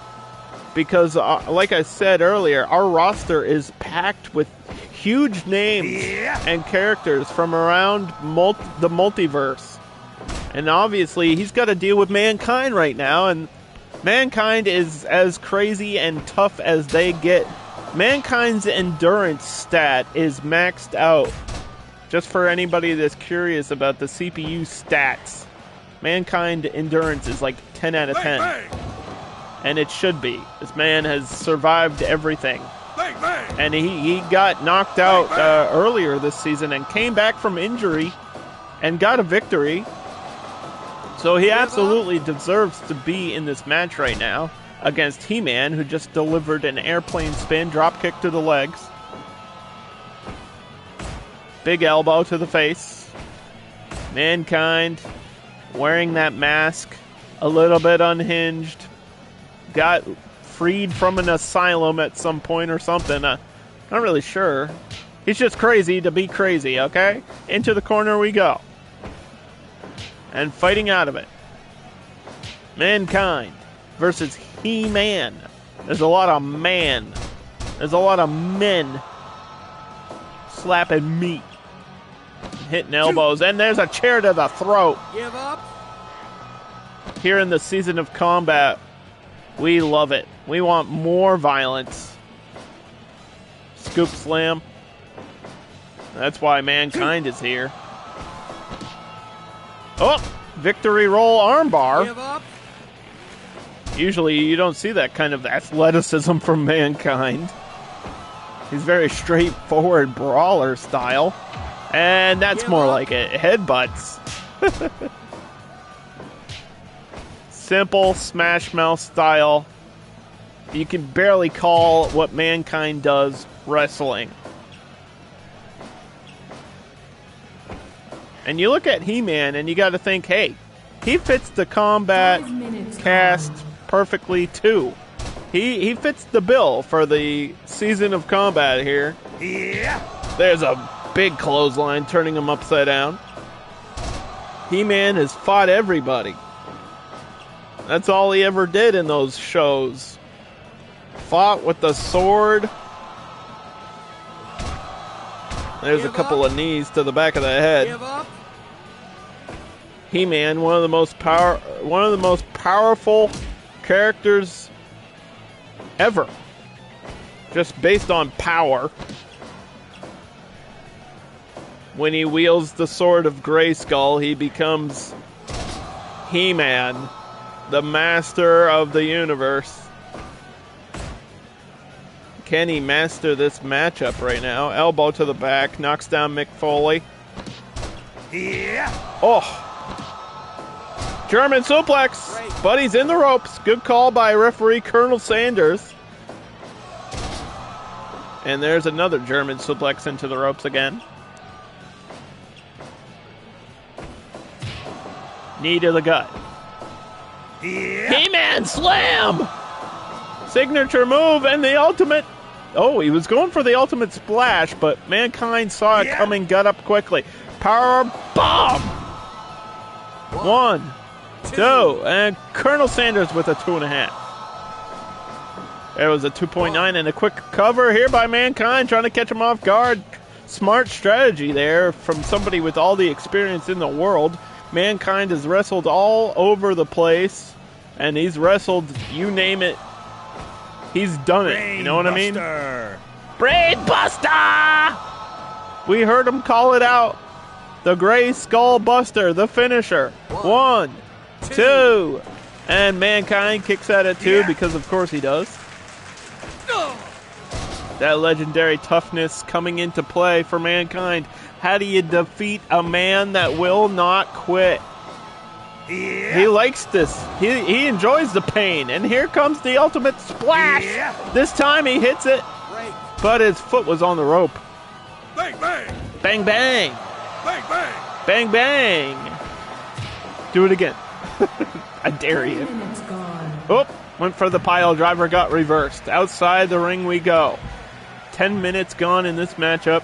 because, like I said earlier, our roster is packed with huge names and characters from around the multiverse. And obviously, he's got to deal with Mankind right now, and Mankind is as crazy and tough as they get. Mankind's endurance stat is maxed out. Just for anybody that's curious about the CPU stats, Mankind endurance is like 10 out of 10. Bang, bang. And it should be. This man has survived everything. Bang, bang. And he got knocked out earlier this season and came back from injury and got a victory. So he absolutely deserves to be in this match right now against He-Man, who just delivered an airplane spin, drop kick to the legs. Big elbow to the face. Mankind wearing that mask, a little bit unhinged. Got freed from an asylum at some point or something. Not really sure. He's just crazy to be crazy, okay? Into the corner we go. And fighting out of it. Mankind versus He-Man. There's a lot of man. There's a lot of men slapping meat. Hitting elbows. And there's a chair to the throat. Give up. Here in the Season of Combat, we love it. We want more violence. Scoop slam. That's why Mankind is here. Oh, victory roll armbar. Give up. Usually you don't see that kind of athleticism from Mankind. He's very straightforward brawler style. And that's more like it. Headbutts. Simple Smash Mouth style. You can barely call what Mankind does wrestling. And you look at He-Man and you got to think, hey, he fits the combat cast perfectly too. He fits the bill for the season of combat here. Yeah. There's a big clothesline turning him upside down. He-Man has fought everybody. That's all he ever did in those shows. Fought with the sword. There's a couple of knees to the back of the head. Give up. He-Man, one of the most powerful characters ever. Just based on power. When he wields the sword of Grayskull, he becomes He-Man, the master of the universe. Can he master this matchup right now? Elbow to the back, knocks down Mick Foley. Yeah. Oh! German suplex, but he's in the ropes. Good call by referee Colonel Sanders. And there's another German suplex into the ropes again. Knee to the gut. Yeah. He-Man slam! Signature move and the ultimate. Oh, he was going for the ultimate splash, but Mankind saw it coming, got up quickly. Power bomb! 1, 2, and Colonel Sanders with a 2.5. There was a 2.9 and a quick cover here by Mankind, trying to catch him off guard. Smart strategy there from somebody with all the experience in the world. Mankind has wrestled all over the place, and he's wrestled, you name it, he's done it. You know what I mean? Brain Buster! We heard him call it out. The Gray Skull Buster, the finisher. 1, 2, and Mankind kicks at it too, because of course he does. That legendary toughness coming into play for Mankind. How do you defeat a man that will not quit? He likes this. He enjoys the pain. And here comes the ultimate splash. This time he hits it, but his foot was on the rope. Bang, bang. Bang, bang. Bang, bang. Bang, bang. Do it again. I dare you. Oh, went for the pile driver, got reversed. Outside the ring we go. 10 minutes gone in this matchup.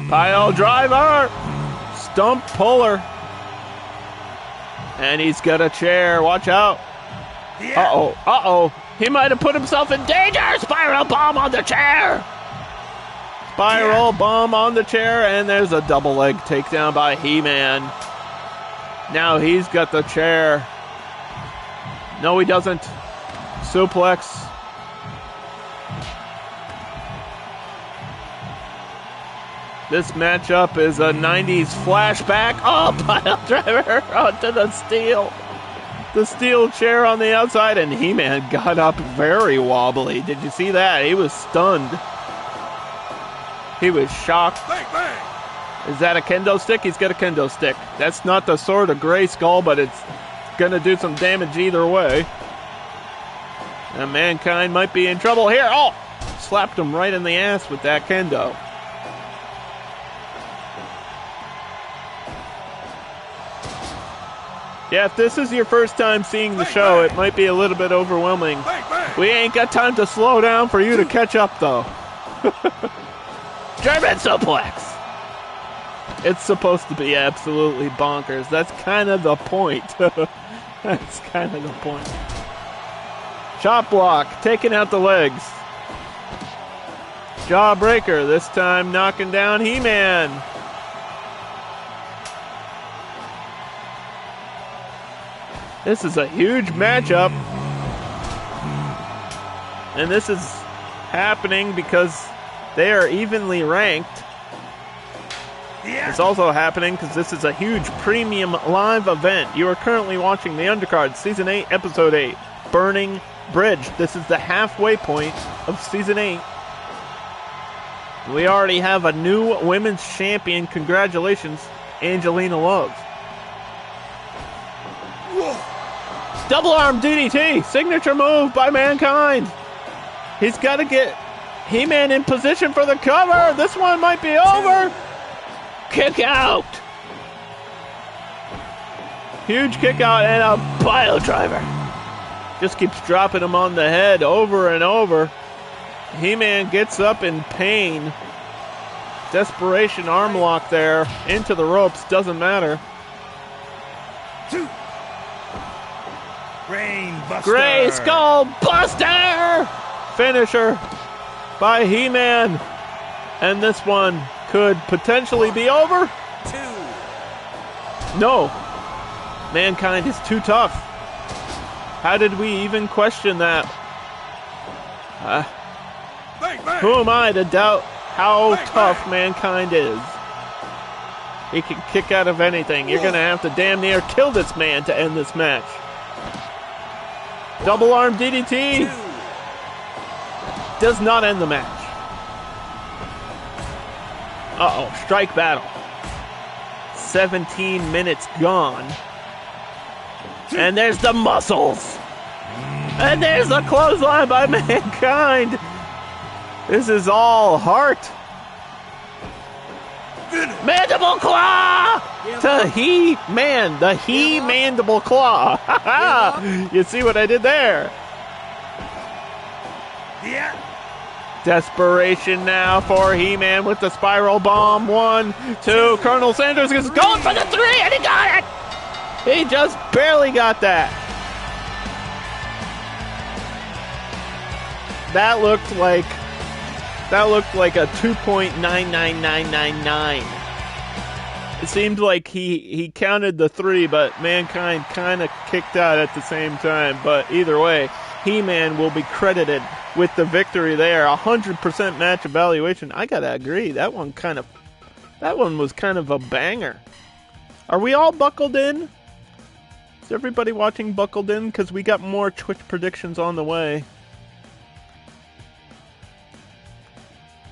Pile driver. Stump puller. And he's got a chair. Watch out. Uh-oh. Uh-oh. He might have put himself in danger. Spiral bomb on the chair. Spiral bomb on the chair. And there's a double leg takedown by He-Man. Now he's got the chair. No, he doesn't. Suplex. This matchup is a 90s flashback. Oh, pile driver onto the steel. The steel chair on the outside, and He-Man got up very wobbly. Did you see that? He was stunned. He was shocked. Bang, bang. Is that a kendo stick? He's got a kendo stick. That's not the sword of Grayskull, but it's going to do some damage either way. And Mankind might be in trouble here. Oh! Slapped him right in the ass with that kendo. Yeah, if this is your first time seeing the show, it might be a little bit overwhelming. We ain't got time to slow down for you to catch up, though. German suplex! It's supposed to be absolutely bonkers. That's kind of the point. That's kind of the point. Chop block, taking out the legs. Jawbreaker, this time knocking down He-Man. This is a huge matchup. And this is happening because they are evenly ranked. It's also happening because this is a huge premium live event. You are currently watching the Undercard Season 8, Episode 8, Burning Bridge. This is the halfway point of Season 8. We already have a new women's champion. Congratulations, Angelina Love. Double arm DDT, signature move by Mankind. He's got to get He-Man in position for the cover. This one might be over. Kick out. Huge kick out and a pile driver. Just keeps dropping him on the head over and over. He-Man gets up in pain. Desperation arm lock there. Into the ropes. Doesn't matter. Gray Skull Buster! Finisher by He-Man. And this one could potentially be over. No. Mankind is too tough. How did we even question that? Who am I to doubt how tough Mankind is? He can kick out of anything. You're going to have to damn near kill this man to end this match. Double arm DDT does not end the match. Uh-oh, strike battle. 17 minutes gone. And there's the muscles. And there's the clothesline by Mankind. This is all heart. Mandible Claw to He-Man. The He-Mandible Claw. You see what I did there? Yeah. Desperation now for He-Man with the spiral bomb. 1, 2. Colonel Sanders is going for the 3, and he got it. He just barely got that. That looked like a 2.99999. It seemed like he counted the 3, but Mankind kind of kicked out at the same time. But either way, He-Man will be credited with the victory there. 100% match evaluation. I gotta agree. That one was kind of a banger. Are we all buckled in? Is everybody watching buckled in? Because we got more Twitch predictions on the way.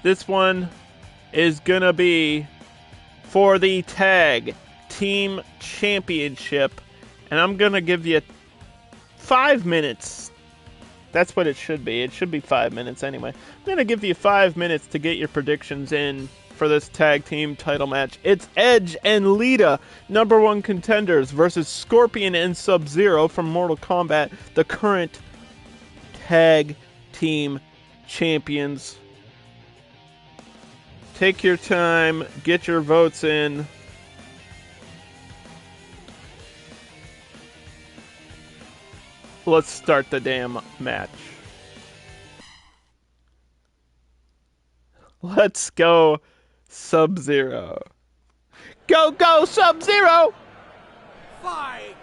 This one is gonna be for the Tag Team Championship. And I'm gonna give you 5 minutes. That's what it should be. It should be 5 minutes anyway. I'm gonna give you 5 minutes to get your predictions in for this tag team title match. It's Edge and Lita, #1 contenders, versus Scorpion and Sub-Zero from Mortal Kombat, the current tag team champions. Take your time, get your votes in. Let's start the damn match. Let's go Sub-Zero. Go, go, Sub-Zero! Fight!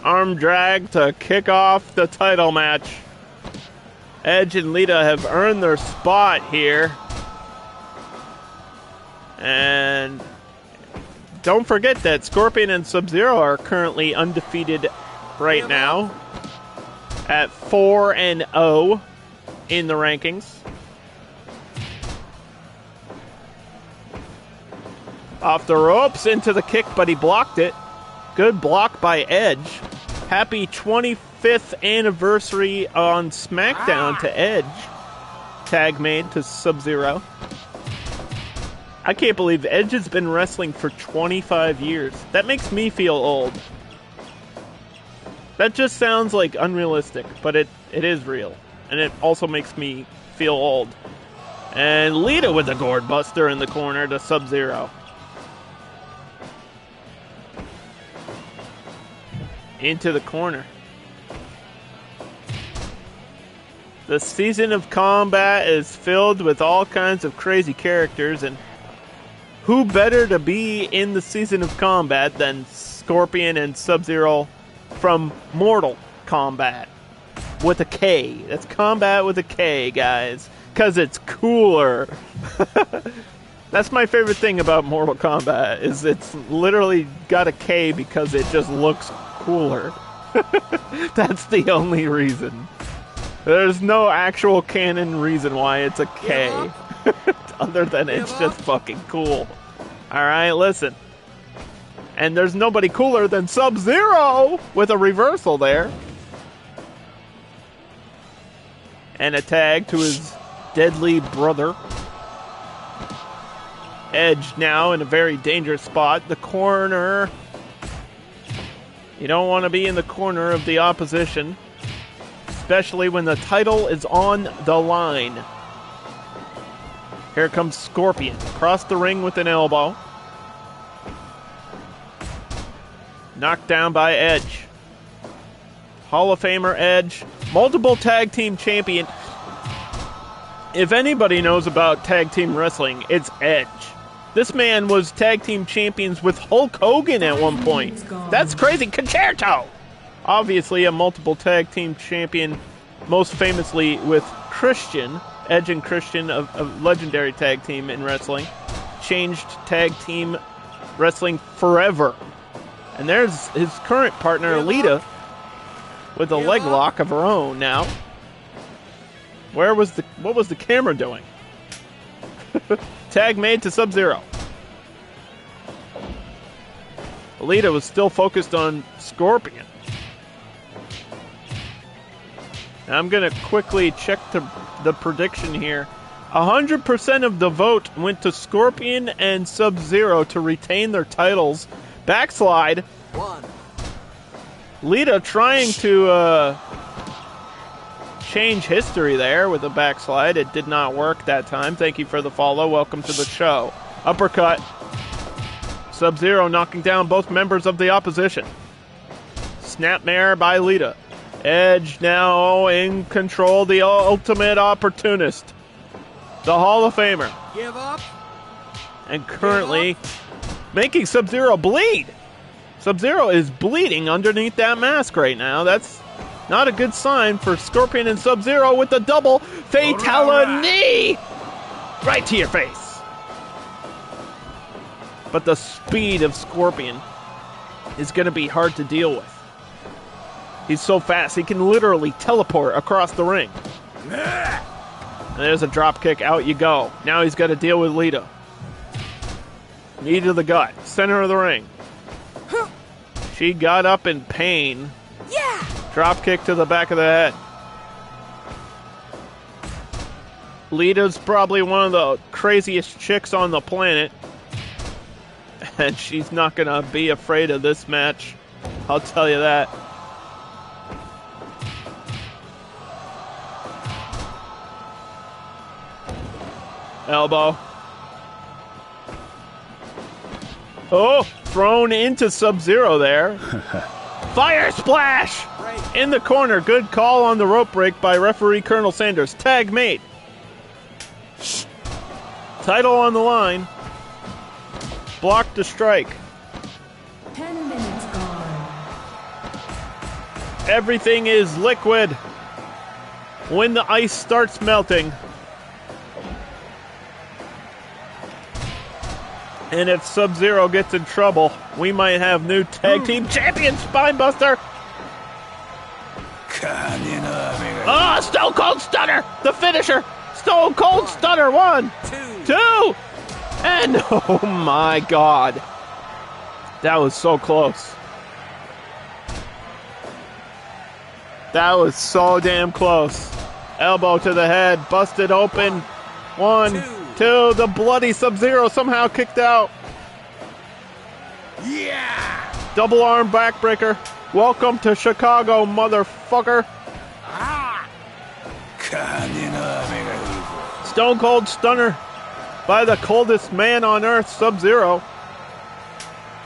Arm drag to kick off the title match. Edge and Lita have earned their spot here. And don't forget that Scorpion and Sub-Zero are currently undefeated right now at 4-0 in the rankings. Off the ropes into the kick, but he blocked it. Good block by Edge. Happy 25th anniversary on SmackDown to Edge. Tag made to Sub-Zero. I can't believe Edge has been wrestling for 25 years. That makes me feel old. That just sounds like unrealistic, but it is real. And it also makes me feel old. And Lita with the gourd buster in the corner to Sub-Zero. Into the corner. The season of combat is filled with all kinds of crazy characters, and who better to be in the season of combat than Scorpion and Sub-Zero from Mortal Kombat with a K. That's combat with a K, guys. because it's cooler. That's my favorite thing about Mortal Kombat, is it's literally got a K because it just looks cooler. That's the only reason. There's no actual canon reason why it's a K. Other than it's just fucking cool. Alright, listen. And there's nobody cooler than Sub-Zero with a reversal there. And a tag to his deadly brother. Edge now in a very dangerous spot. The corner. You don't want to be in the corner of the opposition, especially when the title is on the line. Here comes Scorpion. Across the ring with an elbow. Knocked down by Edge. Hall of Famer Edge. Multiple tag team champion. If anybody knows about tag team wrestling, it's Edge. This man was tag team champions with Hulk Hogan at one point. That's crazy. Concerto! Obviously a multiple tag team champion, most famously with Christian. Edge and Christian, a legendary tag team in wrestling. Changed tag team wrestling forever. And there's his current partner, Lita, with a leg lock of her own now. What was the camera doing? Tag made to Sub-Zero. Lita was still focused on Scorpion. Now I'm going to quickly check the prediction here. 100% of the vote went to Scorpion and Sub-Zero to retain their titles. Backslide. Lita trying to change history there with a backslide. It did not work that time. Thank you for the follow. Welcome to the show. Uppercut. Sub-Zero knocking down both members of the opposition. Snapmare by Lita. Edge now in control, the ultimate opportunist. The Hall of Famer. Give up. And currently making Sub-Zero bleed. Sub-Zero is bleeding underneath that mask right now. That's not a good sign for Scorpion and Sub-Zero with the double fatality right to your face. But the speed of Scorpion is going to be hard to deal with. He's so fast, he can literally teleport across the ring. And there's a drop kick, out you go. Now he's got to deal with Lita. Knee to the gut, center of the ring. She got up in pain. Yeah. Drop kick to the back of the head. Lita's probably one of the craziest chicks on the planet. And she's not going to be afraid of this match. I'll tell you that. Elbow. Oh, thrown into Sub-Zero there. Fire splash! In the corner. Good call on the rope break by referee Colonel Sanders. Tag made. Title on the line. Blocked to strike. 10 minutes gone. Everything is liquid when the ice starts melting. And if Sub-Zero gets in trouble, we might have new tag team champion, Spinebuster. Ah, Stone Cold Stunner, the finisher. Stone Cold Stunner, 1, 2, and oh my God. That was so close. That was so damn close. Elbow to the head, busted open. 1, 2, the bloody Sub-Zero somehow kicked out. Yeah! Double arm backbreaker. Welcome to Chicago, motherfucker. Stone Cold Stunner by the coldest man on earth, Sub-Zero.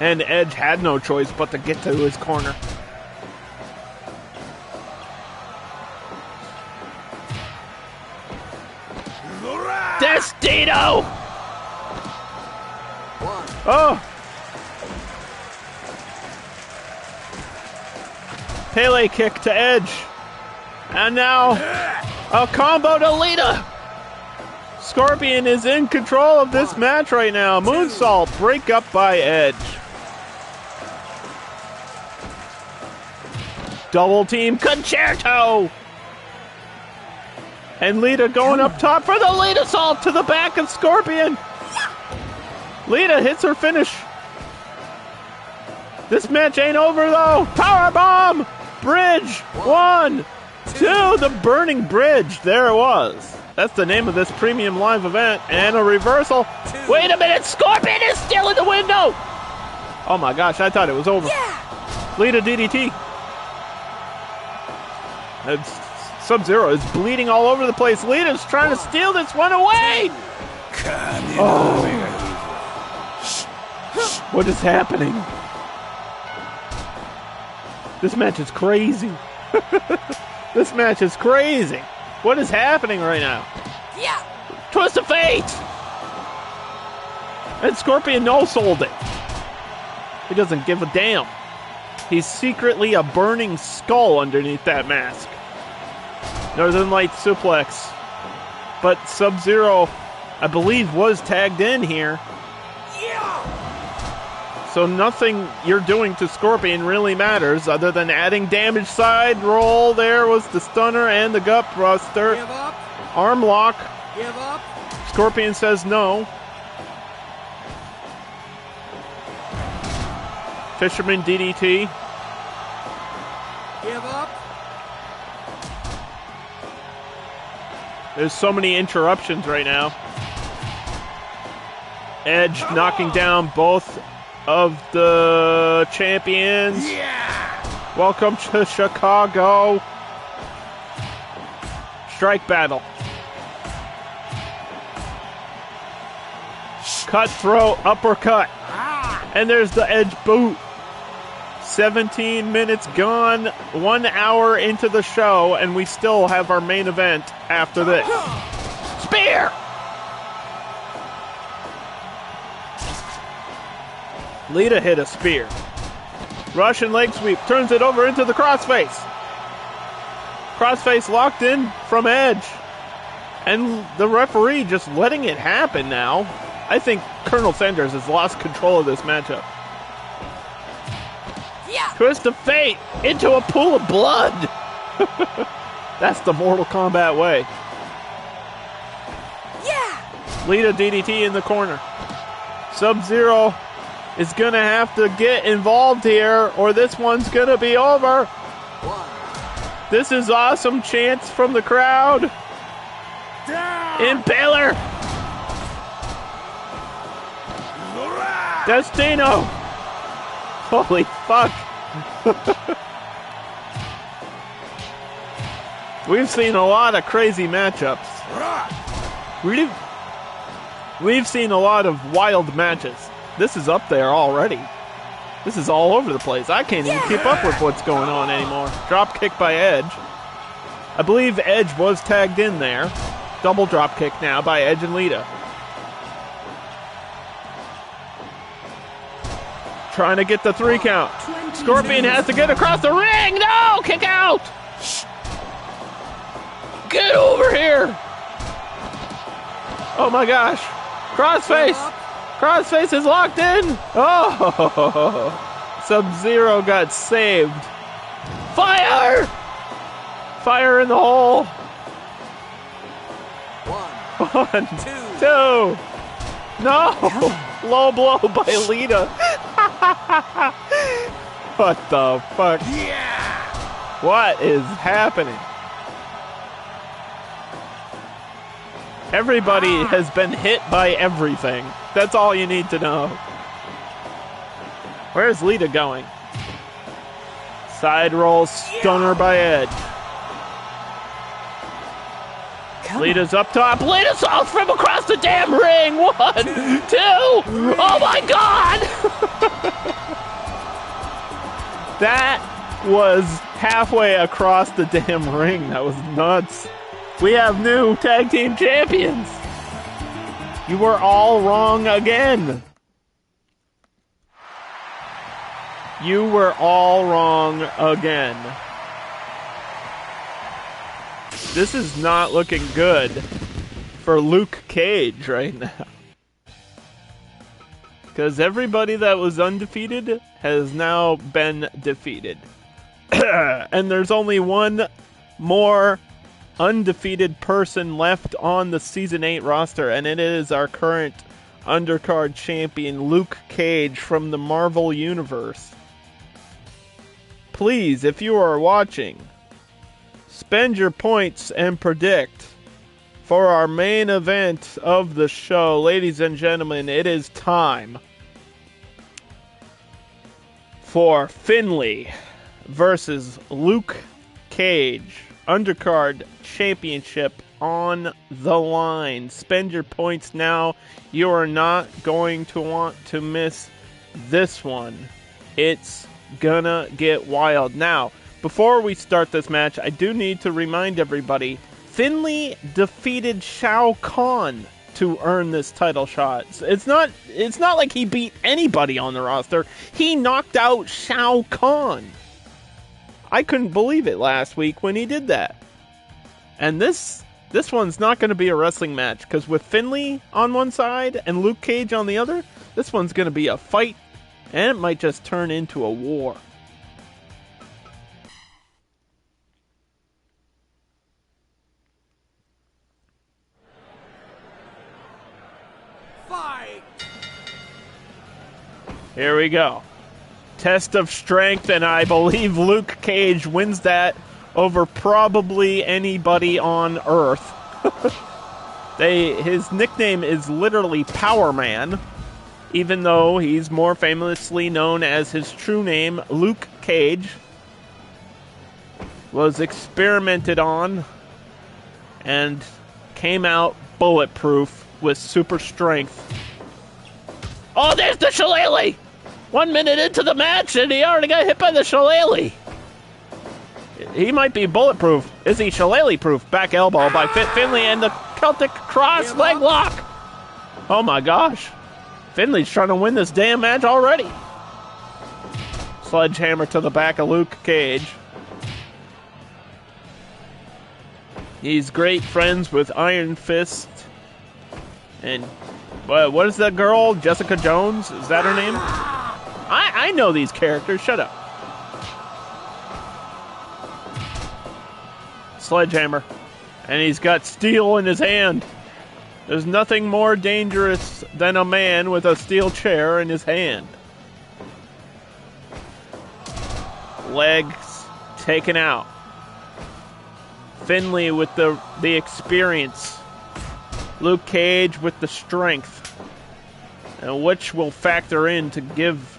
And Edge had no choice but to get to his corner. Destino! Oh! Pele kick to Edge. And now a combo to Lita. Scorpion is in control of this match right now. Moonsault, break up by Edge. Double team concerto. And Lita going up top for the Lita salt to the back of Scorpion. Lita hits her finish. This match ain't over though. Powerbomb. Bridge. 1, 2. The burning bridge. There it was. That's the name of this premium live event. And a reversal. Wait a minute. Scorpion is still in the window. Oh my gosh. I thought it was over. Lita DDT. Sub-Zero is bleeding all over the place. Lita's trying to steal this one away. Oh. What is happening? This match is crazy. This match is crazy. What is happening right now? Yeah. Twist of Fate. And Scorpion no-sold it. He doesn't give a damn. He's secretly a burning skull underneath that mask. Northern Light suplex. But Sub-Zero, I believe, was tagged in here. So nothing you're doing to Scorpion really matters other than adding damage. Side roll. There was the stunner and the gut buster. Give up. Arm lock. Give up. Scorpion says no. Fisherman DDT. Give up. There's so many interruptions right now. Edge knocking down both of the champions. Yeah. Welcome to Chicago. Strike battle. Cutthroat uppercut. And there's the Edge boot. 17 minutes gone, 1 hour into the show, and we still have our main event after this. Spear! Lita hit a spear. Russian leg sweep, turns it over into the crossface. Crossface locked in from Edge. And the referee just letting it happen now. I think Colonel Sanders has lost control of this matchup. Yeah. Twist of Fate into a pool of blood. That's the Mortal Kombat way. Yeah. Lita DDT in the corner. Sub-Zero is going to have to get involved here or this one's going to be over. This is awesome chants from the crowd. Impaler. Destino. Holy fuck. We've seen a lot of crazy matchups. We've seen a lot of wild matches. This is up there already. This is all over the place. I can't even keep up with what's going on anymore. Drop kick by Edge. I believe Edge was tagged in there. Double drop kick now by Edge and Lita. Trying to get the 3 count. Scorpion has to get across the ring. No! Kick out! Get over here! Oh my gosh. Crossface! Crossface is locked in! Oh! Sub-Zero got saved. Fire! Fire in the hole. 1, 2. No! Low blow by Lita. What the fuck? Yeah. What is happening? Everybody has been hit by everything. That's all you need to know. Where's Lita going? Side roll stunner by Edge. Lita's up top. Lita's off from across the damn ring. 1, 2. Oh my god! That was halfway across the damn ring. That was nuts. We have new tag team champions. You were all wrong again. You were all wrong again. This is not looking good for Luke Cage right now. Because everybody that was undefeated has now been defeated. And there's only one more undefeated person left on the Season 8 roster, and it is our current Undercard champion, Luke Cage from the Marvel Universe. Please, if you are watching, spend your points and predict for our main event of the show. Ladies and gentlemen, it is time for Finlay versus Luke Cage. Undercard Championship on the line. Spend your points now. You are not going to want to miss this one. It's gonna get wild. Now, before we start this match, I do need to remind everybody, Finlay defeated Shao Kahn to earn this title shot. It's not like he beat anybody on the roster. He knocked out Shao Kahn. I couldn't believe it last week when he did that. And this one's not going to be a wrestling match, because with Finlay on one side and Luke Cage on the other, this one's going to be a fight, and it might just turn into a war. Fight! Here we go. Test of strength, and I believe Luke Cage wins that over probably anybody on Earth. His nickname is literally Power Man, even though he's more famously known as his true name, Luke Cage. Was experimented on and came out bulletproof with super strength. Oh, there's the shillelagh! 1 minute into the match, and he already got hit by the shillelagh. He might be bulletproof. Is he shillelagh-proof? Back elbow by Finlay, and the Celtic cross leg lock. Oh my gosh. Finlay's trying to win this damn match already. Sledgehammer to the back of Luke Cage. He's great friends with Iron Fist. And what is that girl? Jessica Jones? Is that her name? I know these characters. Shut up. Sledgehammer. And he's got steel in his hand. There's nothing more dangerous than a man with a steel chair in his hand. Legs taken out. Finlay with the experience. Luke Cage with the strength. And which will factor in to give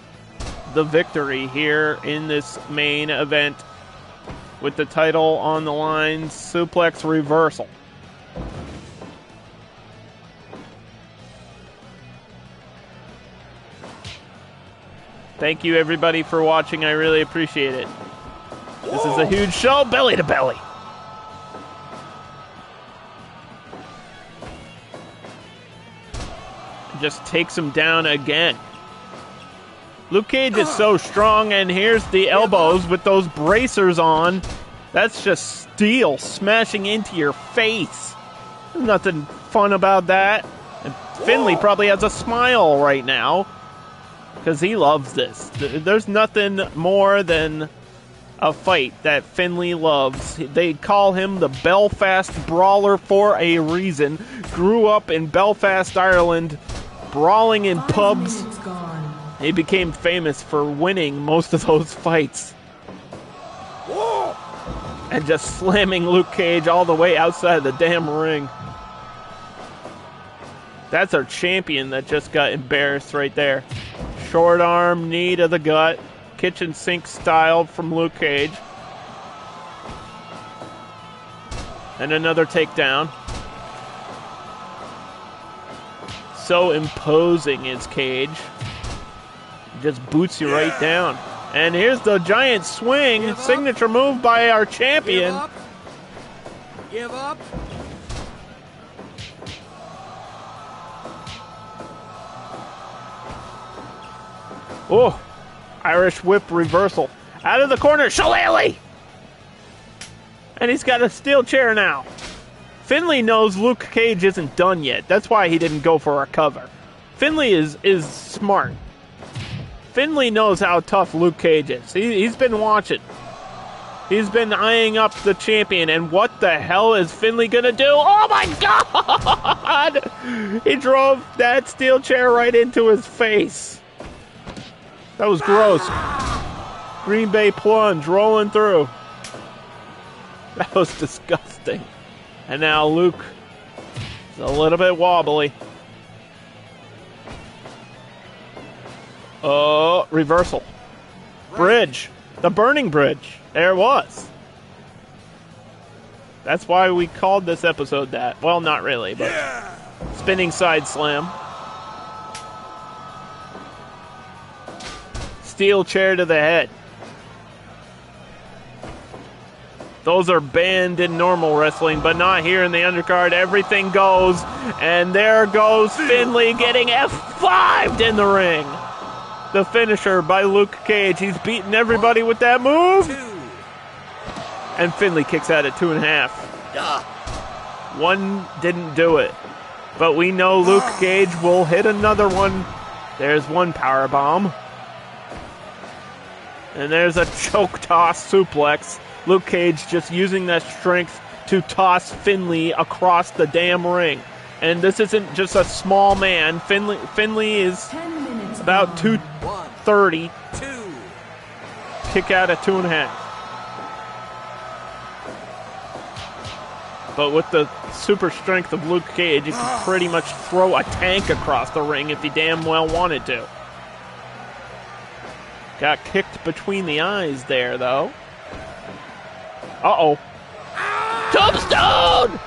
the victory here in this main event with the title on the line. Suplex reversal. Thank you everybody for watching. I really appreciate it. This is a huge show, belly to belly. Just takes him down again. Luke Cage is so strong, and here's the elbows with those bracers on. That's just steel smashing into your face. There's nothing fun about that. And Finlay probably has a smile right now because he loves this. There's nothing more than a fight that Finlay loves. They call him the Belfast Brawler for a reason. Grew up in Belfast, Ireland, brawling in pubs. He became famous for winning most of those fights. And just slamming Luke Cage all the way outside the damn ring. That's our champion that just got embarrassed right there. Short arm, knee to the gut. Kitchen sink style from Luke Cage. And another takedown. So imposing is Cage. Just boots you right down. And here's the giant swing. Signature move by our champion. Give up. Oh, Irish whip reversal. Out of the corner, shillelagh! And he's got a steel chair now. Finlay knows Luke Cage isn't done yet. That's why he didn't go for a cover. Finlay is smart. Finlay knows how tough Luke Cage is. He's been watching. He's been eyeing up the champion, and what the hell is Finlay gonna do? Oh my God! He drove that steel chair right into his face. That was gross. Green Bay plunge rolling through. That was disgusting. And now Luke is a little bit wobbly. Oh, reversal. Bridge. The burning bridge. There it was. That's why we called this episode that. Well, not really, but spinning side slam. Steel chair to the head. Those are banned in normal wrestling, but not here in the undercard. Everything goes, and there goes Finlay getting F5'd in the ring. The finisher by Luke Cage. He's beating everybody with that move. And Finlay kicks out at 2.5. One didn't do it. But we know Luke Cage will hit another one. There's one power bomb. And there's a choke toss suplex. Luke Cage just using that strength to toss Finlay across the damn ring. And this isn't just a small man. Finlay is about 230. Kick out at 2.5. But with the super strength of Luke Cage, he could pretty much throw a tank across the ring if he damn well wanted to. Got kicked between the eyes there, though. Uh-oh. Tombstone!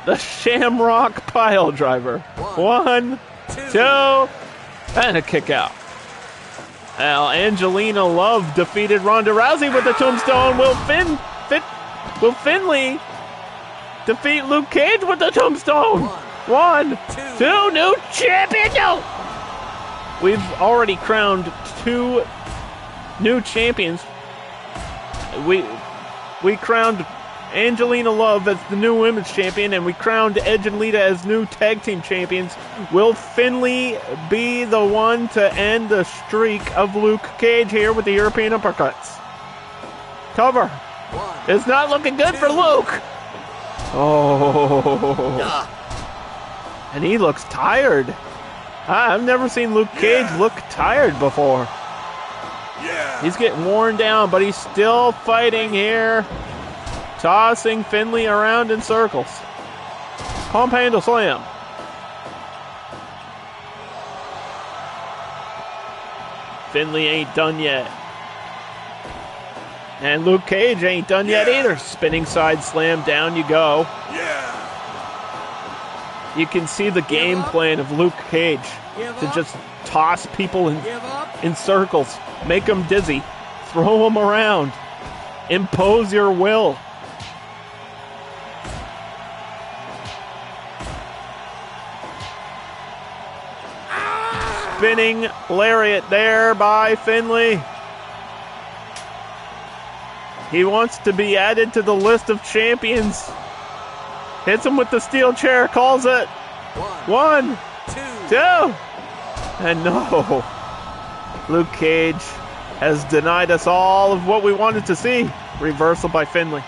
The Shamrock Pile Driver. 1, 2, and a kick out. Well, Angelina Love defeated Ronda Rousey with the Tombstone. Will Finlay defeat Luke Cage with the Tombstone? 1, 2, new champion. No! We've already crowned 2 new champions. We crowned Angelina Love as the new women's champion, and we crowned Edge and Lita as new tag team champions. Will Finlay be the one to end the streak of Luke Cage here with the European uppercuts? Cover. It's not looking good for Luke. Oh. And he looks tired. I've never seen Luke Cage look tired before. He's getting worn down, but he's still fighting here. Tossing Finlay around in circles. Pump handle slam. Finlay ain't done yet. And Luke Cage ain't done yet either. Spinning side slam, down you go. You can see the game plan of Luke Cage to just toss people in circles. Make them dizzy. Throw them around. Impose your will. Spinning lariat there by Finlay. He wants to be added to the list of champions. Hits him with the steel chair, calls it. 1, 2. And no. Luke Cage has denied us all of what we wanted to see. Reversal by Finlay.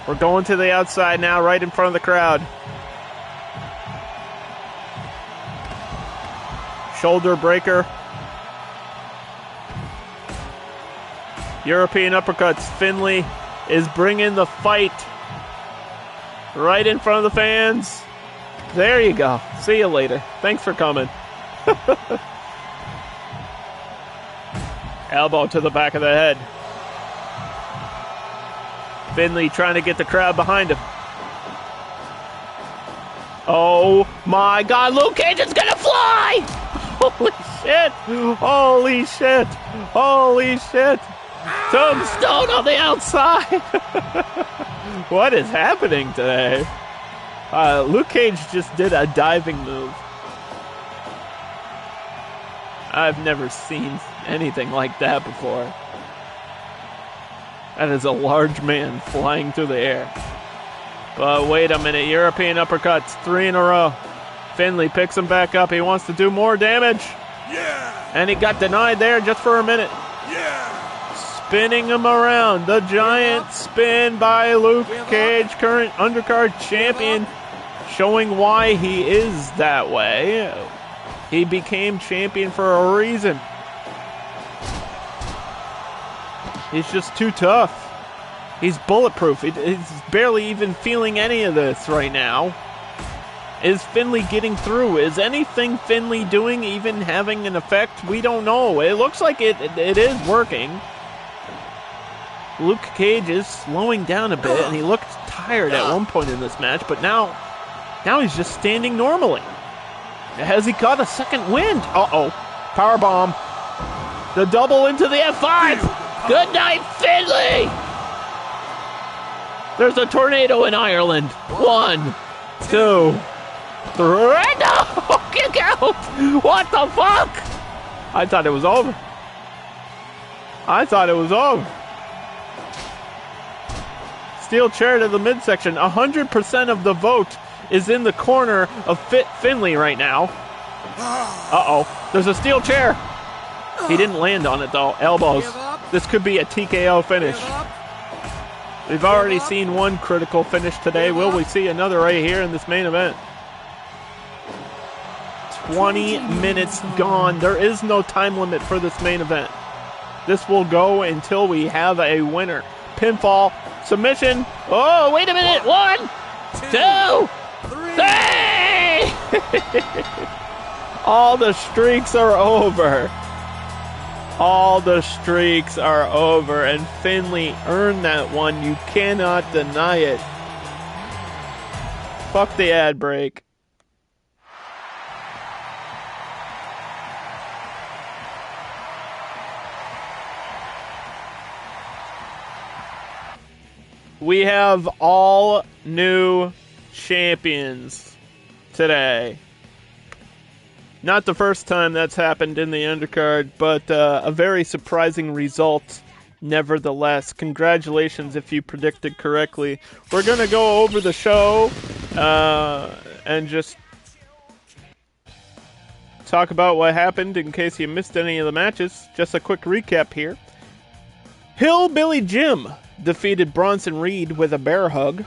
We're going to the outside now, right in front of the crowd. Shoulder breaker. European uppercuts. Finlay is bringing the fight right in front of the fans. There you go. See you later. Thanks for coming. Elbow to the back of the head. Finlay trying to get the crowd behind him. Oh my God, Luke Cage is gonna fly! Holy shit! Holy shit! Holy shit! Tombstone on the outside! What is happening today? Luke Cage just did a diving move. I've never seen anything like that before. That is a large man flying through the air. But wait a minute. European uppercuts, 3 in a row. Finlay picks him back up. He wants to do more damage. Yeah! And he got denied there just for a minute. Yeah! Spinning him around. The giant spin by Luke Cage, current undercard champion, showing why he is that way. He became champion for a reason. He's just too tough. He's bulletproof. He's barely even feeling any of this right now. Is Finlay getting through? Is anything Finlay doing even having an effect? We don't know. It looks like it is working. Luke Cage is slowing down a bit, and he looked tired at one point in this match, but now he's just standing normally. Has he got a second wind? Uh-oh. Powerbomb. The double into the F5. Good night, Finlay. There's a tornado in Ireland. 1, 2, 3. No! Kick out! What the fuck? I thought it was over. Steel chair to the midsection. 100% of the vote is in the corner of Finlay right now. Uh-oh. There's a steel chair. He didn't land on it, though. Elbows. This could be a TKO finish. We've already seen one critical finish today. Will we see another right here in this main event? 20 minutes gone. There is no time limit for this main event. This will go until we have a winner. Pinfall, submission. Oh, wait a minute. 1, 2, 3. All the streaks are over. All the streaks are over, and Finlay earned that one. You cannot deny it. Fuck the ad break. We have all new champions today. Not the first time that's happened in the undercard, but a very surprising result nevertheless. Congratulations if you predicted correctly. We're going to go over the show and just talk about what happened in case you missed any of the matches. Just a quick recap here. Hillbilly Jim defeated Bronson Reed with a bear hug.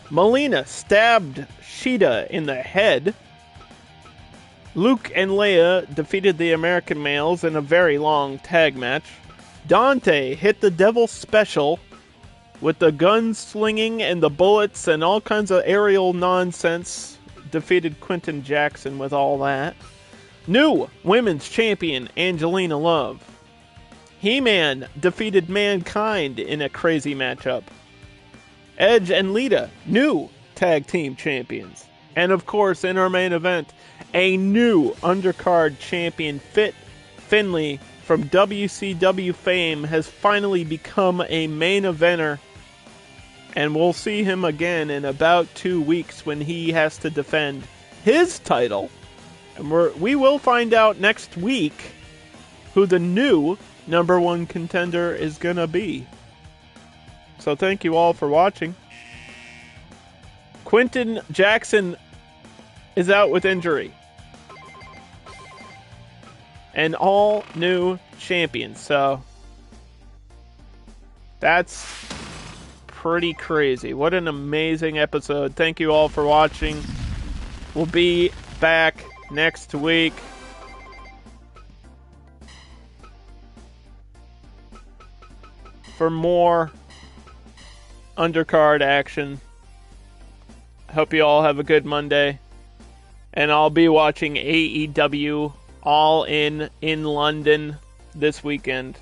Mileena stabbed Shida in the head. Luke and Leia defeated the American males in a very long tag match. Dante hit the Devil Special with the gun slinging and the bullets and all kinds of aerial nonsense. Defeated Quinton Jackson with all that. New Women's Champion Angelina Love. He-Man defeated Mankind in a crazy matchup. Edge and Lita, new Tag Team Champions. And of course, in our main event, a new undercard champion, Finlay from WCW fame, has finally become a main eventer. And we'll see him again in about 2 weeks when he has to defend his title. And we will find out next week who the new #1 contender is going to be. So thank you all for watching. Quinton Jackson is out with injury. And all new champions. So that's pretty crazy. What an amazing episode. Thank you all for watching. We'll be back next week. For more undercard action. Hope you all have a good Monday. And I'll be watching AEW All In London this weekend.